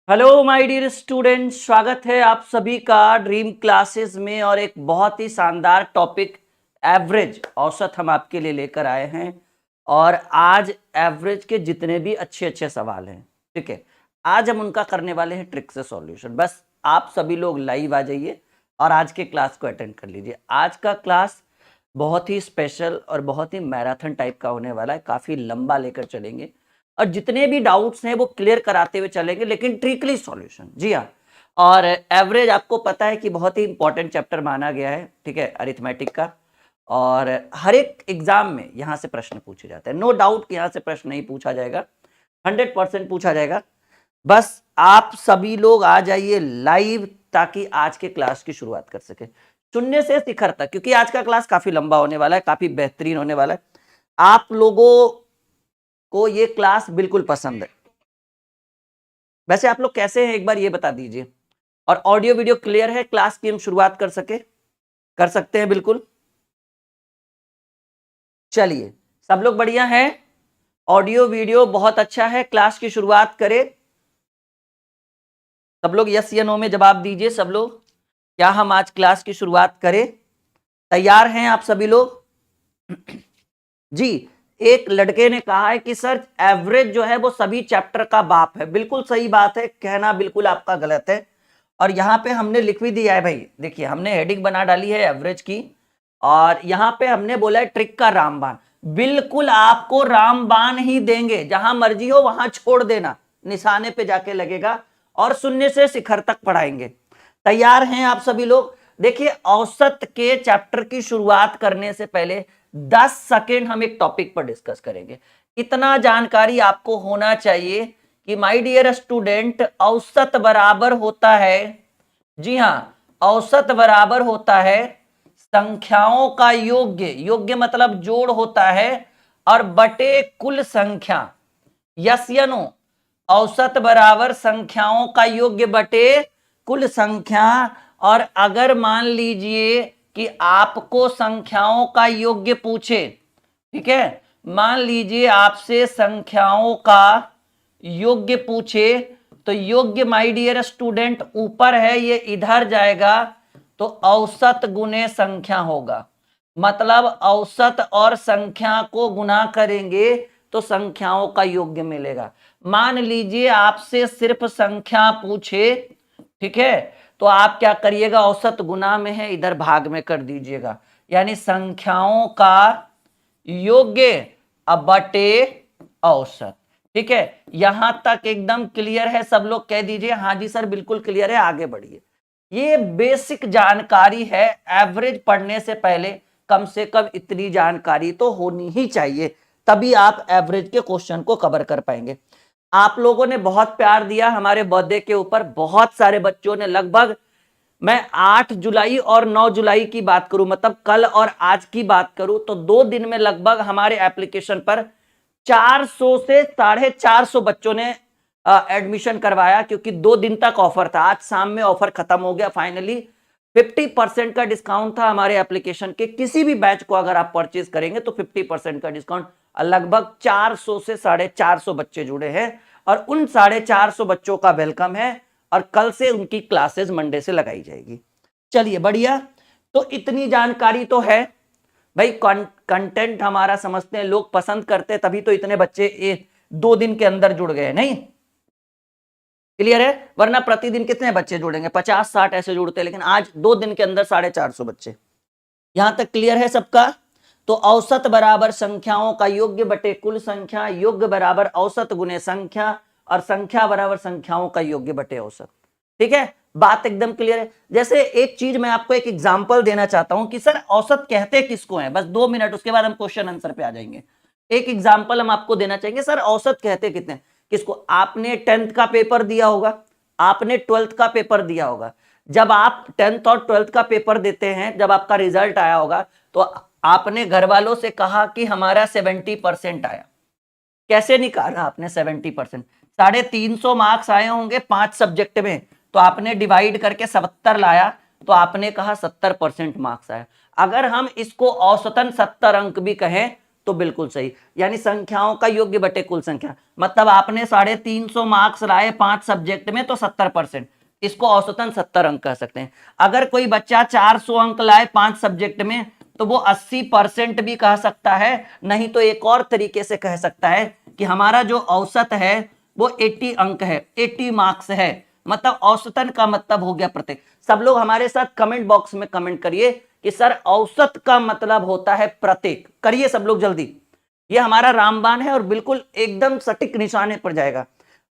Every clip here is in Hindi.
हेलो माय डियर स्टूडेंट, स्वागत है आप सभी का ड्रीम क्लासेस में। और एक बहुत ही शानदार टॉपिक एवरेज औसत हम आपके लिए लेकर आए हैं। और आज एवरेज के जितने भी अच्छे अच्छे सवाल हैं, ठीक है, आज हम उनका करने वाले हैं ट्रिक से सॉल्यूशन। बस आप सभी लोग लाइव आ जाइए और आज के क्लास को अटेंड कर लीजिए। आज का क्लास बहुत ही स्पेशल और बहुत ही मैराथन टाइप का होने वाला है, काफी लंबा लेकर चलेंगे और जितने भी डाउट्स हैं वो क्लियर कराते हुए चलेंगे, लेकिन ट्रिकली सॉल्यूशन। जी हाँ। और एवरेज आपको पता है कि बहुत ही इंपॉर्टेंट चैप्टर माना गया है, ठीक है, अरिथमेटिक का। और हर एक एग्जाम में यहाँ से प्रश्न पूछे जाते हैं, नो डाउट कि यहाँ से प्रश्न नहीं पूछा जाएगा, 100% पूछा जाएगा। बस आप सभी लोग आ जाइए लाइव ताकि आज के क्लास की शुरुआत कर सके शून्य से शिखर तक, क्योंकि आज का क्लास काफी लंबा होने वाला है, काफी बेहतरीन होने वाला है। आप लोगों को ये क्लास बिल्कुल पसंद है। वैसे आप लोग कैसे हैं एक बार ये बता दीजिए। और ऑडियो वीडियो क्लियर है, क्लास की हम शुरुआत कर सकते हैं बिल्कुल। चलिए, सब लोग बढ़िया हैं, ऑडियो वीडियो बहुत अच्छा है, क्लास की शुरुआत करें। सब लोग यस या नो में जवाब दीजिए। सब लोग, क्या हम आज क्लास की शुरुआत करें? तैयार हैं आप सभी लोग? जी। एक लड़के ने कहा है कि सर एवरेज जो है वो सभी चैप्टर का बाप है। बिल्कुल सही बात है, कहना बिल्कुल आपका गलत है। और यहाँ पे हमने लिख भी दिया है भाई, देखिए हमने हेडिंग बना डाली है एवरेज की, और यहाँ पे हमने बोला है ट्रिक का रामबाण। बिल्कुल आपको रामबाण ही देंगे, जहां मर्जी हो वहां छोड़ देना, निशाने पे जाके लगेगा। और शून्य से शिखर तक पढ़ाएंगे। तैयार हैं आप सभी लोग? देखिए, औसत के चैप्टर की शुरुआत करने से पहले 10 सेकेंड हम एक टॉपिक पर डिस्कस करेंगे। इतना जानकारी आपको होना चाहिए कि माय डियर स्टूडेंट, औसत बराबर होता है, जी हां, औसत बराबर होता है संख्याओं का योग्य, योग्य मतलब जोड़ होता है, और बटे कुल संख्या। यस या नो? औसत बराबर संख्याओं का योग्य बटे कुल संख्या। और अगर मान लीजिए कि आपको संख्याओं का योग्य पूछे, ठीक है, मान लीजिए आपसे संख्याओं का योग्य पूछे, तो योग्य माय डियर स्टूडेंट ऊपर है, ये इधर जाएगा, तो औसत गुने संख्या होगा। मतलब औसत और संख्या को गुना करेंगे तो संख्याओं का योग्य मिलेगा। मान लीजिए आपसे सिर्फ संख्या पूछे, ठीक है, तो आप क्या करिएगा, औसत गुना में है, इधर भाग में कर दीजिएगा, यानी संख्याओं का योग्य अब बटे औसत। ठीक है, यहां तक एकदम क्लियर है? सब लोग कह दीजिए हाँ जी सर बिल्कुल क्लियर है, आगे बढ़िए। ये बेसिक जानकारी है, एवरेज पढ़ने से पहले कम से कम इतनी जानकारी तो होनी ही चाहिए, तभी आप एवरेज के क्वेश्चन को कवर कर पाएंगे। आप लोगों ने बहुत प्यार दिया हमारे बर्थडे के ऊपर, बहुत सारे बच्चों ने, लगभग मैं 8 जुलाई और 9 जुलाई की बात करूं, मतलब कल और आज की बात करूं, तो 2 दिन में लगभग हमारे एप्लीकेशन पर 400 से 450 बच्चों ने एडमिशन करवाया, क्योंकि 2 दिन तक ऑफर था। आज शाम में ऑफर खत्म हो गया फाइनली। 50% का डिस्काउंट था हमारे एप्लीकेशन के, किसी भी बैच को अगर आप परचेज करेंगे तो 50% का डिस्काउंट। लगभग 400 से 450 बच्चे जुड़े हैं, और उन 450 बच्चों का वेलकम है, और कल से उनकी क्लासेस मंडे से लगाई जाएगी। चलिए बढ़िया, तो इतनी जानकारी तो है भाई, कंटेंट हमारा समझते हैं, लोग पसंद करते हैं, तभी तो इतने बच्चे 2 दिन के अंदर जुड़ गए, नहीं? क्लियर है? वरना प्रतिदिन कितने बच्चे जुड़ेंगे, 50-60 ऐसे जुड़ते हैं, लेकिन आज 2 दिन के अंदर 450 बच्चे। यहां तक क्लियर है सबका? तो औसत बराबर संख्याओं का योग्य बटे कुल संख्या, योग्य बराबर औसत गुने संख्या, और संख्या बराबर संख्याओं का योग्य बटे औसत। ठीक है, बात एकदम क्लियर है। जैसे एक चीज मैं आपको एक एग्जांपल देना चाहता हूं कि सर औसत कहते किसको है, बस 2 मिनट, उसके बाद हम क्वेश्चन आंसर पे आ जाएंगे। एक एग्जांपल हम आपको देना चाहेंगे, सर औसत कहते कितने किसको? आपने 10th का पेपर दिया होगा, आपने 12th का पेपर दिया होगा। जब आप 10th और 12th का पेपर देते हैं, जब आपका रिजल्ट आया होगा, तो आपने घर वालों से कहा कि हमारा 70% आया। कैसे निकाला आपने 70%? 350 मार्क्स आए होंगे 5 सब्जेक्ट में, तो आपने डिवाइड करके 70 लाया, तो आपने कहा 70% मार्क्स आया। अगर हम इसको औसतन 70 अंक भी कहें तो बिल्कुल सही, यानी संख्याओं का योग्य बटे कुल संख्या, मतलब आपने 350 मार्क्स लाए 5 सब्जेक्ट में तो 70%, इसको औसतन 70 अंक कह सकते हैं। अगर कोई बच्चा 400 अंक लाए 5 सब्जेक्ट में तो वो 80% भी कह सकता है, नहीं तो एक और तरीके से कह सकता है कि हमारा जो औसत है वो 80 अंक है, 80 मार्क्स है, मतलब औसतन का मतलब हो गया प्रत्येक। सब लोग हमारे साथ कमेंट बॉक्स में कमेंट करिए कि सर औसत का मतलब होता है प्रत्येक, करिए सब लोग जल्दी। ये हमारा रामबाण है और बिल्कुल एकदम सटीक निशाने पर जाएगा।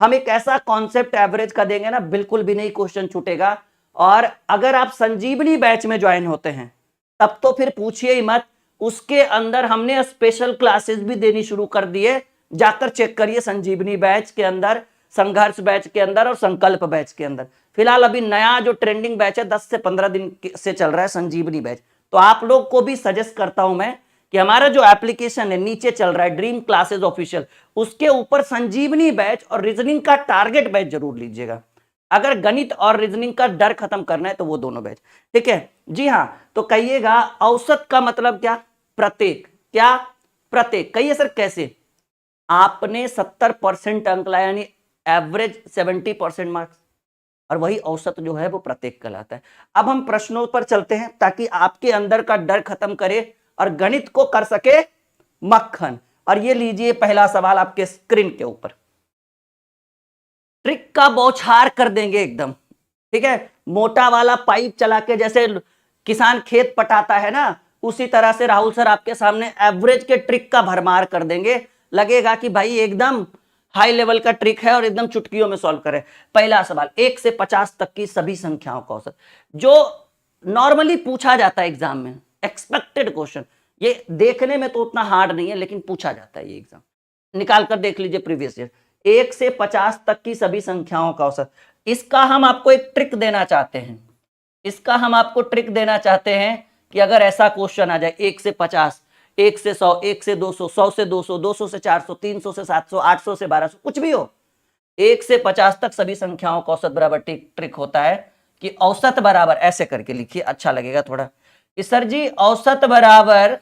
हम एक ऐसा कॉन्सेप्ट एवरेज का देंगे ना, बिल्कुल भी नहीं क्वेश्चन छूटेगा। और अगर आप संजीवनी बैच में ज्वाइन होते हैं तब तो फिर पूछिए ही मत, उसके अंदर हमने स्पेशल क्लासेस भी देनी शुरू कर दिए, जाकर चेक करिए संजीवनी बैच के अंदर, संघर्ष बैच के अंदर और संकल्प बैच के अंदर। फिलहाल अभी नया जो ट्रेंडिंग बैच है 10 से 15 दिन से चल रहा है संजीवनी बैच, तो आप लोग को भी सजेस्ट करता हूं मैं कि हमारा जो एप्लीकेशन है नीचे चल रहा है ड्रीम क्लासेस ऑफिशियल, उसके ऊपर संजीवनी बैच और रीजनिंग का टारगेट बैच जरूर लीजिएगा। अगर गणित और रीजनिंग का डर खत्म करना है तो वो दोनों बैच, ठीक है जी हाँ। तो कहिएगा औसत का मतलब क्या? प्रत्येक, क्या? प्रत्येक। कहिए सर कैसे? आपने 70% अंक लाया यानी एवरेज 70% मार्क्स, और वही औसत जो है वो प्रत्येक कहलाता है। अब हम प्रश्नों पर चलते हैं ताकि आपके अंदर का डर खत्म करे और गणित को कर सके मक्खन। और ये लीजिए पहला सवाल आपके स्क्रीन के ऊपर, ट्रिक का बौछार कर देंगे एकदम, ठीक है। मोटा वाला पाइप चला के जैसे किसान खेत पटाता है ना, उसी तरह से राहुल सर आपके सामने एवरेज के ट्रिक का भरमार कर देंगे। लगेगा कि भाई एकदम हाई लेवल का ट्रिक है और एकदम चुटकियों में सॉल्व करे। पहला सवाल, 1 से 50 तक की सभी संख्याओं का औसत, जो नॉर्मली पूछा जाता है एग्जाम में, एक्सपेक्टेड क्वेश्चन, ये देखने में तो उतना हार्ड नहीं है लेकिन पूछा जाता है, ये एग्जाम निकाल कर देख लीजिए प्रीवियस ईयर। 1 से 50 तक की सभी संख्याओं का औसत, इसका हम आपको एक ट्रिक देना चाहते हैं, इसका हम आपको ट्रिक देना चाहते हैं कि अगर ऐसा क्वेश्चन आ जाए 1 से 50, 1 से 100, 1 से 200, 100 से 200, 200 से 400, 300 से 700, 800 से 1200, कुछ भी हो, 1 से 50 तक सभी संख्याओं का औसत बराबर ट्रिक होता है कि औसत बराबर, ऐसे करके लिखिए अच्छा लगेगा थोड़ा कि सर जी औसत बराबर,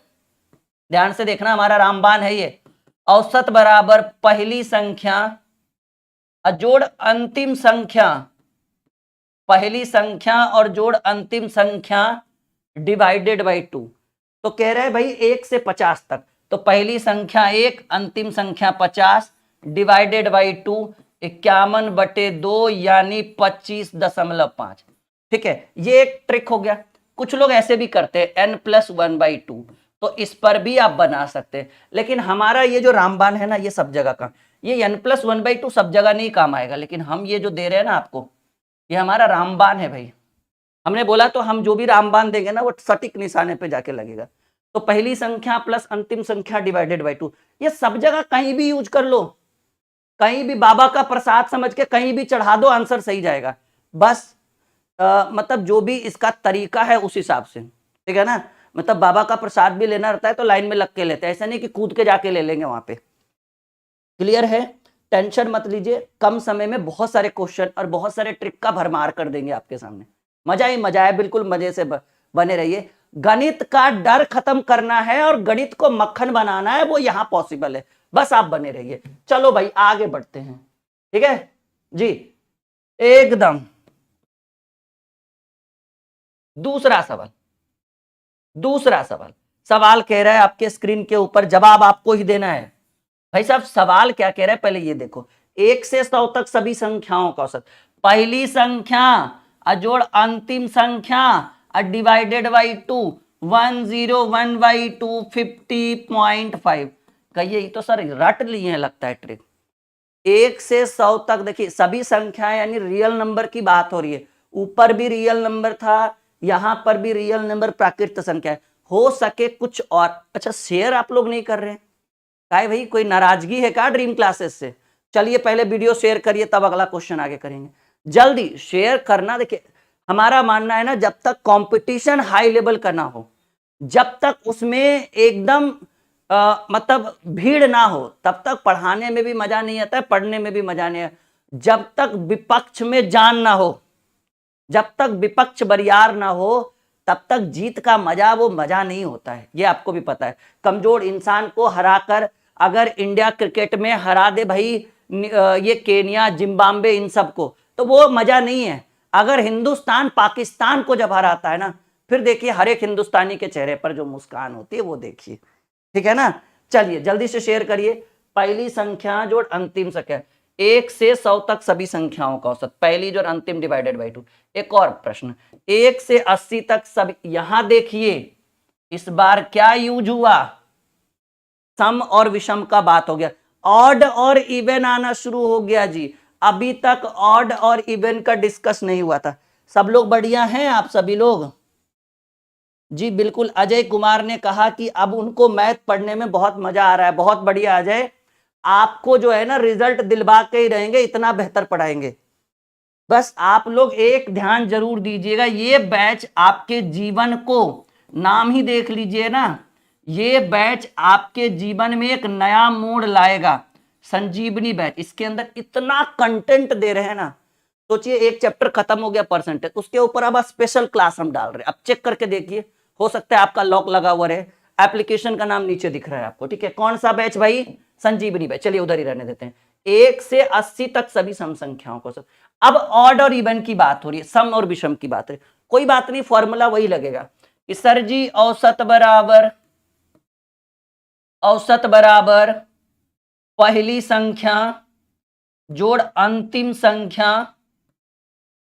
ध्यान से देखना हमारा रामबाण है ये, औसत बराबर पहली संख्या जोड़ अंतिम संख्या, पहली संख्या और जोड़ अंतिम संख्या डिवाइडेड बाई 2। तो कह रहे हैं भाई 1 से 50 तक, तो पहली संख्या 1, अंतिम संख्या 50 डिवाइडेड बाई 2, 51/2 यानी 25.5। ठीक है, ये एक ट्रिक हो गया। कुछ लोग ऐसे भी करते हैं n+1/2, तो इस पर भी आप बना सकते हैं, लेकिन हमारा ये जो रामबाण है ना, ये सब जगह का, ये n+1/2 सब जगह नहीं काम आएगा, लेकिन हम ये जो दे रहे हैं ना आपको, ये हमारा रामबाण है भाई। हमने बोला तो हम जो भी रामबाण देंगे ना वो सटीक निशाने पे जाके लगेगा। तो पहली संख्या प्लस अंतिम संख्या डिवाइडेड बाई 2, ये सब जगह कहीं भी यूज कर लो, कहीं भी बाबा का प्रसाद समझ के कहीं भी चढ़ा दो, आंसर सही जाएगा। बस मतलब जो भी इसका तरीका है उस हिसाब से, ठीक है ना। मतलब बाबा का प्रसाद भी लेना रहता है तो लाइन में लग के लेते हैं, ऐसा नहीं कि कूद के जाके ले लेंगे वहां पे। क्लियर है? टेंशन मत लीजिए, कम समय में बहुत सारे क्वेश्चन और बहुत सारे ट्रिक का भरमार कर देंगे आपके सामने। मजा ही मजा है, बिल्कुल मजे से बने रहिए। गणित का डर खत्म करना है और गणित को मक्खन बनाना है, वो यहां पॉसिबल है, बस आप बने रहिए। चलो भाई आगे बढ़ते हैं, ठीक है जी, एकदम। दूसरा सवाल, दूसरा सवाल, सवाल कह रहा है आपके स्क्रीन के ऊपर, जवाब आपको ही देना है। भाई साहब सवाल क्या कह रहा है पहले ये देखो, 1 से 100 तक सभी संख्याओं का औसत, पहली संख्या जोड़ अंतिम संख्या डिवाइडेड बाई 2, 101/2 50.5। कहिए ये तो सर रट लिए हैं लगता है ट्रिक। 1 से 100 तक देखिए सभी संख्याएं यानी रियल नंबर की बात हो रही है, ऊपर भी रियल नंबर था, यहां पर भी रियल नंबर प्राकृत संख्या है, हो सके कुछ और। अच्छा शेयर आप लोग नहीं कर रहे हैं, काय भाई कोई नाराजगी है क्या ड्रीम क्लासेस से? चलिए पहले वीडियो शेयर करिए तब अगला क्वेश्चन आगे करेंगे, जल्दी शेयर करना। देखिए हमारा मानना है ना, जब तक कंपटीशन हाई लेवल का ना हो, जब तक उसमें एकदम मतलब भीड़ ना हो, तब तक पढ़ाने में भी मजा नहीं आता है, पढ़ने में भी मजा नहीं आता। जब तक विपक्ष में जान ना हो, जब तक विपक्ष बरियार ना हो, तब तक जीत का मजा वो मजा नहीं होता है, ये आपको भी पता है। कमजोर इंसान को हराकर अगर इंडिया क्रिकेट में हरा दे भाई ये केनिया, जिम्बाब्वे, इन सब को, तो वो मजा नहीं है। अगर हिंदुस्तान पाकिस्तान को जब हराता है ना, फिर देखिए हर एक हिंदुस्तानी के चेहरे पर जो मुस्कान होती है वो देखिए, ठीक है ना। चलिए जल्दी से शेयर करिए। पहली संख्या जोड़ अंतिम संख्या, 1 से 100 तक सभी संख्याओं का औसत, पहली जोड़ अंतिम डिवाइडेड बाई 2। एक और प्रश्न, 1 से 80 तक सभी, यहां देखिए इस बार क्या यूज हुआ, सम और विषम का बात हो गया, ऑड और इवन आना शुरू हो गया जी। अभी तक ऑड और इवन का डिस्कस नहीं हुआ था। सब लोग बढ़िया हैं आप सभी लोग जी? बिल्कुल। अजय कुमार ने कहा कि अब उनको मैथ पढ़ने में बहुत मजा आ रहा है। बहुत बढ़िया अजय, आपको जो है ना रिजल्ट दिलवा के ही रहेंगे, इतना बेहतर पढ़ाएंगे। बस आप लोग एक ध्यान जरूर दीजिएगा, ये बैच आपके जीवन को, नाम ही देख लीजिए ना, ये बैच आपके जीवन में एक नया मोड़ लाएगा। संजीवनी बैच, इसके अंदर इतना कंटेंट दे रहे हैं ना, सोचिए एक चैप्टर खत्म हो गया परसेंटेज, उसके ऊपर अब स्पेशल क्लास हम डाल रहे हैं। अब चेक करके देखिए, हो सकता है आपका लॉक लगा हुआ रहे, एप्लीकेशन का नाम नीचे दिख रहा है आपको, ठीक है। कौन सा बैच भाई? संजीवनी बैच। चलिए उधर ही रहने देते हैं। 1 से 80 तक सभी सम संख्याओं को सब। अब ऑड और इवन की बात हो रही है, सम और विषम की बात है, कोई बात नहीं, फॉर्मूला वही लगेगा कि सर जी औसत बराबर पहली संख्या जोड़ अंतिम संख्या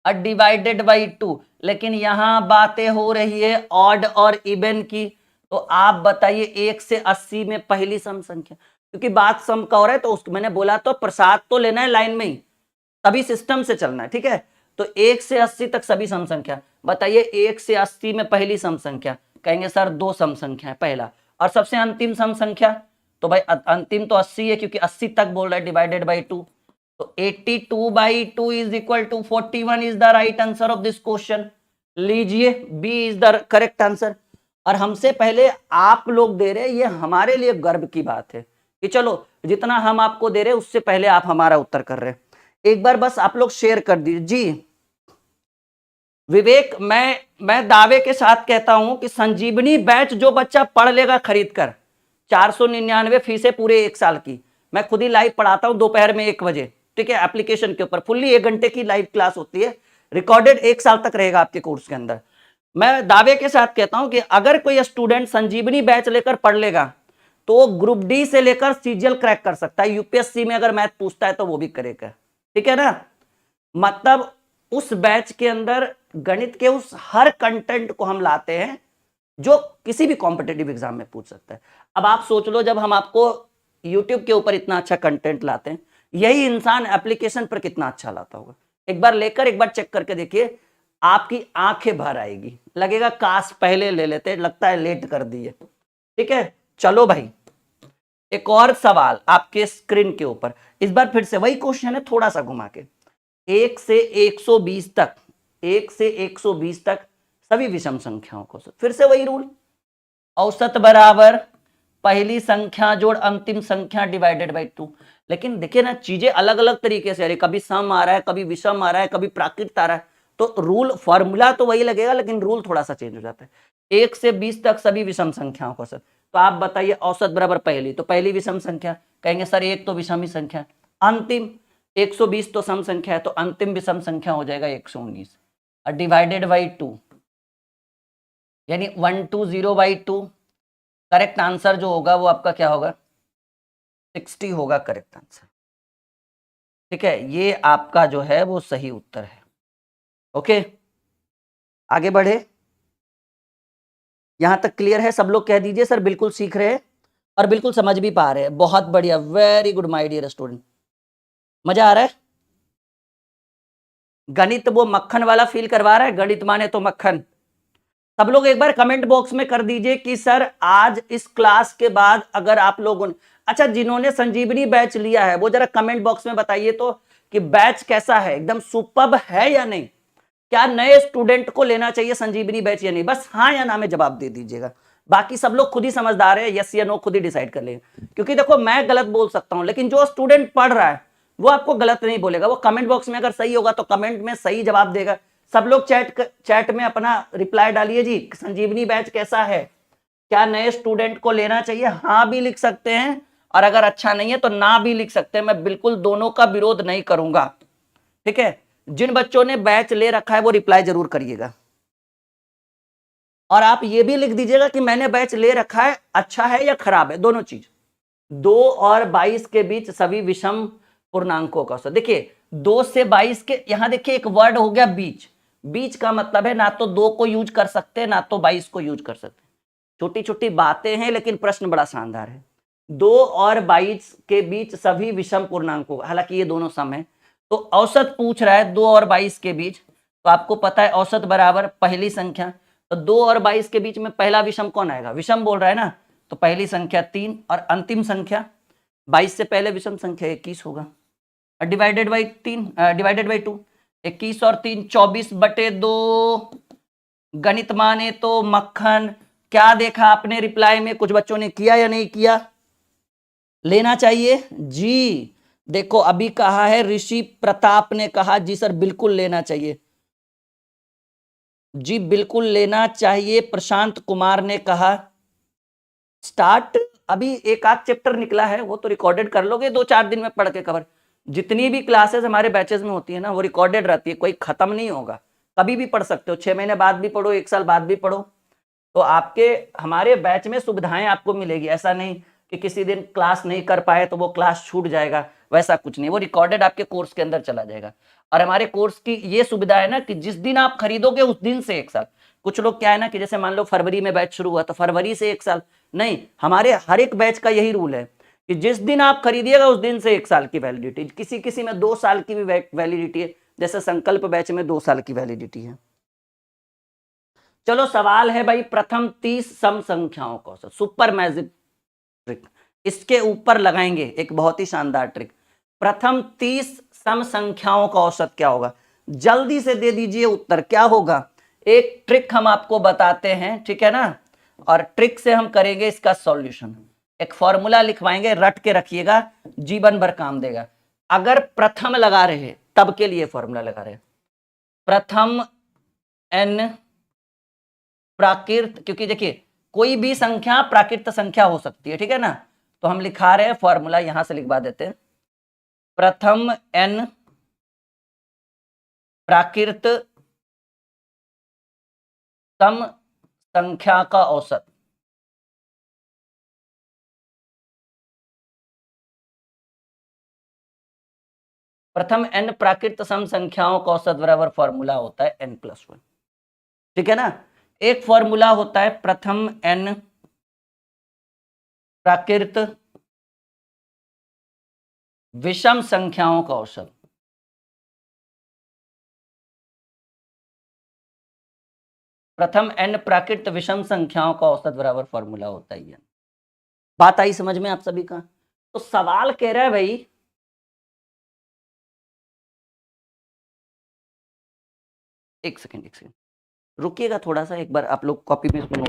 डिवाइडेड बाई 2। लेकिन यहां बातें हो रही है ऑड और इवन की, तो आप बताइए 1 से 80 में पहली सम संख्या, क्योंकि बात सम का हो रहा है, तो उसको मैंने बोला तो प्रसाद तो लेना है लाइन में ही, तभी सिस्टम से चलना है, ठीक है। तो 1 से 80 तक सभी सम संख्या, बताइए 1 से 80 में पहली सम संख्या, कहेंगे सर 2 सम संख्या है पहला, और सबसे अंतिम सम संख्या, तो भाई अंतिम तो 80 है, क्योंकि 80 तक बोल रहा है, डिवाइडेड बाई 2, तो 82 by 2 is equal to 41 is the right answer of this question. लीजिए B is the correct answer. और हमसे पहले आप लोग दे रहे हैं, ये हमारे लिए गर्व की बात है कि चलो जितना हम आपको दे रहे हैं उससे पहले आप हमारा उत्तर कर रहे हैं। एक बार बस आप लोग शेयर कर दीजिए जी। विवेक, मैं दावे के साथ कहता हूं कि संजीवनी बैच जो बच्चा पढ़ लेगा खरीद कर, 499 फीस है पूरे 1 साल की, मैं खुद ही लाइव पढ़ाता हूं दोपहर में 1 बजे, ठीक है, एप्लीकेशन के ऊपर फुल्ली 1 घंटे की लाइव क्लास होती है, रिकॉर्डेड 1 साल तक रहेगा आपके कोर्स के अंदर। मैं दावे के साथ कहता हूं कि अगर कोई स्टूडेंट संजीवनी बैच लेकर पढ़ लेगा तो वो ग्रुप डी से लेकर सीजीएल क्रैक कर सकता है, यूपीएससी में अगर मैथ पूछता है तो वो भी करेगा, ठीक है ना। मतलब उस बैच के अंदर गणित के उस हर कंटेंट को हम लाते हैं जो किसी भी कॉम्पिटिटिव एग्जाम में पूछ सकता है। अब आप सोच लो, जब हम आपको यूट्यूब के ऊपर इतना अच्छा कंटेंट लाते हैं, यही इंसान एप्लीकेशन पर कितना अच्छा लाता होगा। एक बार लेकर एक बार चेक करके देखिए, आपकी आंखें भर आएगी, लगेगा काश पहले ले लेते, लगता है लेट कर दिए, ठीक है। चलो भाई एक और सवाल आपके स्क्रीन के ऊपर, इस बार फिर से वही क्वेश्चन है, थोड़ा सा घुमा के। 1 से 120 तक, 1 से 120 तक सभी विषम संख्याओं को, फिर से वही रूल, औसत बराबर पहली संख्या जोड़ अंतिम संख्या डिवाइडेड बाई 2। लेकिन देखिए ना, चीजें अलग अलग तरीके से आ रही, कभी सम आ रहा है, कभी विषम आ रहा है, कभी प्राकृत आ रहा है, तो रूल फॉर्मूला तो वही लगेगा, लेकिन रूल थोड़ा सा चेंज हो जाता है। 1 से 20 तक सभी विषम संख्याओं को सर, तो आप बताइए औसत बराबर पहली, तो पहली विषम संख्या, कहेंगे सर एक तो विषम ही संख्या, अंतिम 120 तो सम संख्या है, तो अंतिम विषम संख्या हो जाएगा 119 और डिवाइडेड बाई 2, यानी 120 बाई 2। करेक्ट आंसर जो होगा वो आपका क्या होगा? 60 होगा करेक्ट आंसर, ठीक है। ये आपका जो है वो सही उत्तर है। ओके, आगे बढ़े। यहां तक क्लियर है? सब लोग कह दीजिए सर बिल्कुल सीख रहे हैं और बिल्कुल समझ भी पा रहे हैं। बहुत बढ़िया, very good my dear student, मजा आ रहा है। गणित वो मक्खन वाला फील करवा रहा है, गणित माने तो मक्खन। सब लोग एक बार कमेंट बॉक्स में कर दीजिए कि सर आज इस क्लास के बाद अगर आप लोगों ने, अच्छा जिन्होंने संजीवनी बैच लिया है वो जरा कमेंट बॉक्स में बताइए तो कि बैच कैसा है, एकदम सुपर्ब है या नहीं, क्या नए स्टूडेंट को लेना चाहिए संजीवनी बैच या नहीं, बस हाँ या ना में जवाब दे दीजिएगा। बाकी सब लोग खुद ही समझदार है, यस या नो खुद ही डिसाइड कर लेंगे, क्योंकि देखो मैं गलत बोल सकता हूं लेकिन जो स्टूडेंट पढ़ रहा है वो आपको गलत नहीं बोलेगा। वो कमेंट बॉक्स में अगर सही होगा तो कमेंट में सही जवाब देगा, सब लोग चैट में अपना रिप्लाई डालिए जी, संजीवनी बैच कैसा है, क्या नए स्टूडेंट को लेना चाहिए, हाँ भी लिख सकते हैं, और अगर अच्छा नहीं है तो ना भी लिख सकते हैं, मैं बिल्कुल दोनों का विरोध नहीं करूंगा, ठीक है। जिन बच्चों ने बैच ले रखा है वो रिप्लाई जरूर करिएगा, और आप ये भी लिख दीजिएगा कि मैंने बैच ले रखा है, अच्छा है या खराब है, दोनों चीज। 2 और 22 के बीच सभी विषम पूर्णांकों का औसत। देखिए 2 से 22 के, यहां देखिए एक वर्ड हो गया बीच, बीच का मतलब है ना तो 2 को यूज कर सकते हैं ना तो 22 को यूज कर सकते हैं। छोटी छोटी बातें हैं लेकिन प्रश्न बड़ा शानदार है। 2 और 22 के बीच सभी विषम पूर्णांकों, हालांकि ये दोनों सम है, तो औसत पूछ रहा है 2 और 22 के बीच, तो आपको पता है औसत बराबर पहली संख्या, तो 2 और 22 के बीच में पहला विषम कौन आएगा, विषम बोल रहा है ना, तो पहली संख्या 3 और अंतिम संख्या 22 से पहले विषम संख्या 21 होगा, डिवाइडेड बाई 3, डिवाइडेड बाई 2, 21 और 3 24/2, गणित माने तो मक्खन। क्या देखा आपने रिप्लाई में, कुछ बच्चों ने किया या नहीं किया, लेना चाहिए जी। देखो अभी कहा है ऋषि प्रताप ने कहा जी सर बिल्कुल लेना चाहिए, जी बिल्कुल लेना चाहिए। प्रशांत कुमार ने कहा स्टार्ट, अभी एक आध चैप्टर निकला है, वो तो रिकॉर्डेड कर लोगे 2-4 दिन में पढ़ के कवर। जितनी भी क्लासेस हमारे बैचेस में होती है ना वो रिकॉर्डेड रहती है, कोई खत्म नहीं होगा, कभी भी पढ़ सकते हो, 6 महीने बाद भी पढ़ो, 1 साल बाद भी पढ़ो, तो आपके हमारे बैच में सुविधाएं आपको मिलेगी। ऐसा नहीं कि किसी दिन क्लास नहीं कर पाए तो वो क्लास छूट जाएगा, वैसा कुछ नहीं, वो रिकॉर्डेड आपके कोर्स के अंदर चला जाएगा। और हमारे कोर्स की ये सुविधा है ना कि जिस दिन आप खरीदोगे उस दिन से 1 साल। कुछ लोग क्या है ना कि जैसे मान लो फरवरी में बैच शुरू हुआ तो फरवरी से 1 साल, नहीं, हमारे हर एक बैच का यही रूल है कि जिस दिन आप खरीदिएगा उस दिन से 1 साल की वैलिडिटी, किसी किसी में 2 साल की भी वैलिडिटी है, जैसे संकल्प बैच में 2 साल की वैलिडिटी है। चलो सवाल है भाई, प्रथम 30 सम संख्याओं का औसत, सुपर मैजिक ट्रिक, इसके ऊपर लगाएंगे एक बहुत ही शानदार ट्रिक। प्रथम 30 सम संख्याओं का औसत क्या होगा, जल्दी से दे दीजिए उत्तर क्या होगा। एक ट्रिक हम आपको बताते हैं, ठीक है ना, और ट्रिक से हम करेंगे इसका सॉल्यूशन। एक फॉर्मूला लिखवाएंगे, रट के रखिएगा, जीवन भर काम देगा। अगर प्रथम लगा रहे तब के लिए फॉर्मूला लगा रहे, प्रथम n प्राकृत, क्योंकि देखिए कोई भी संख्या प्राकृत संख्या हो सकती है, ठीक है ना, तो हम लिखा रहे हैं फॉर्मूला, यहां से लिखवा देते हैं, प्रथम n प्राकृत सम संख्या का औसत। प्रथम n प्राकृत सम संख्याओं का औसत बराबर फॉर्मूला होता है n+1, ठीक है ना। एक फॉर्मूला होता है प्रथम n प्राकृत विषम संख्याओं का औसत, प्रथम n प्राकृत विषम संख्याओं का औसत बराबर फॉर्मूला होता है। बात आई समझ में आप सभी का। तो सवाल कह रहा है भाई, एक सेकेंड रुकिएगा थोड़ा सा, एक बार आप लोग कॉपी में सुनो।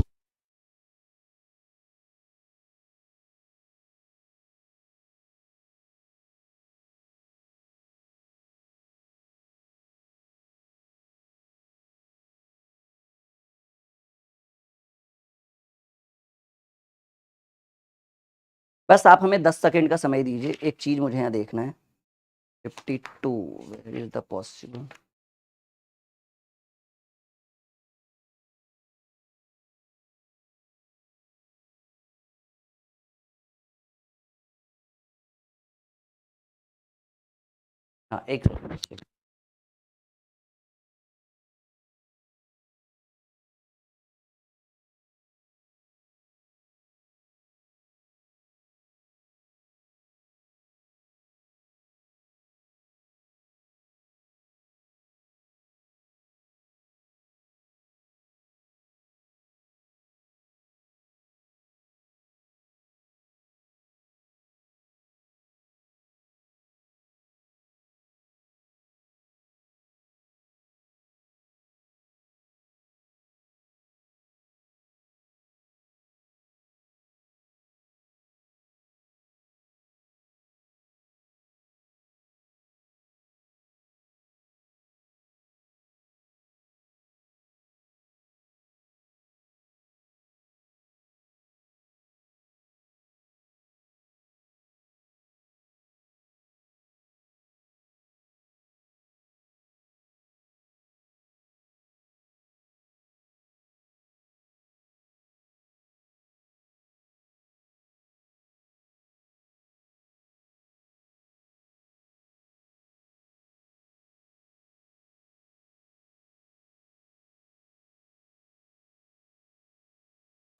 बस आप हमें 10 सेकंड का समय दीजिए, एक चीज मुझे यहाँ देखना है। 52 वेयर इज द पॉसिबल, हाँ एक सेकंड।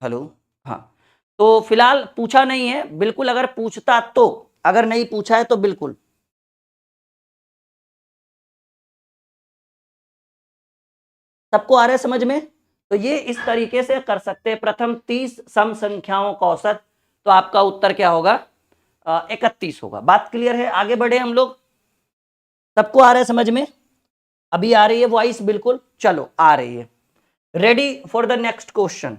हेलो, हाँ। तो फिलहाल पूछा नहीं है बिल्कुल, अगर पूछता तो, अगर नहीं पूछा है तो बिल्कुल। सबको आ रहा है समझ में? तो ये इस तरीके से कर सकते हैं। प्रथम 30 सम संख्याओं का औसत, तो आपका उत्तर क्या होगा? 31 होगा। बात क्लियर है? आगे बढ़े हम लोग। सबको आ रहा है समझ में? अभी आ रही है वॉइस? बिल्कुल, चलो आ रही है। Ready for the next question.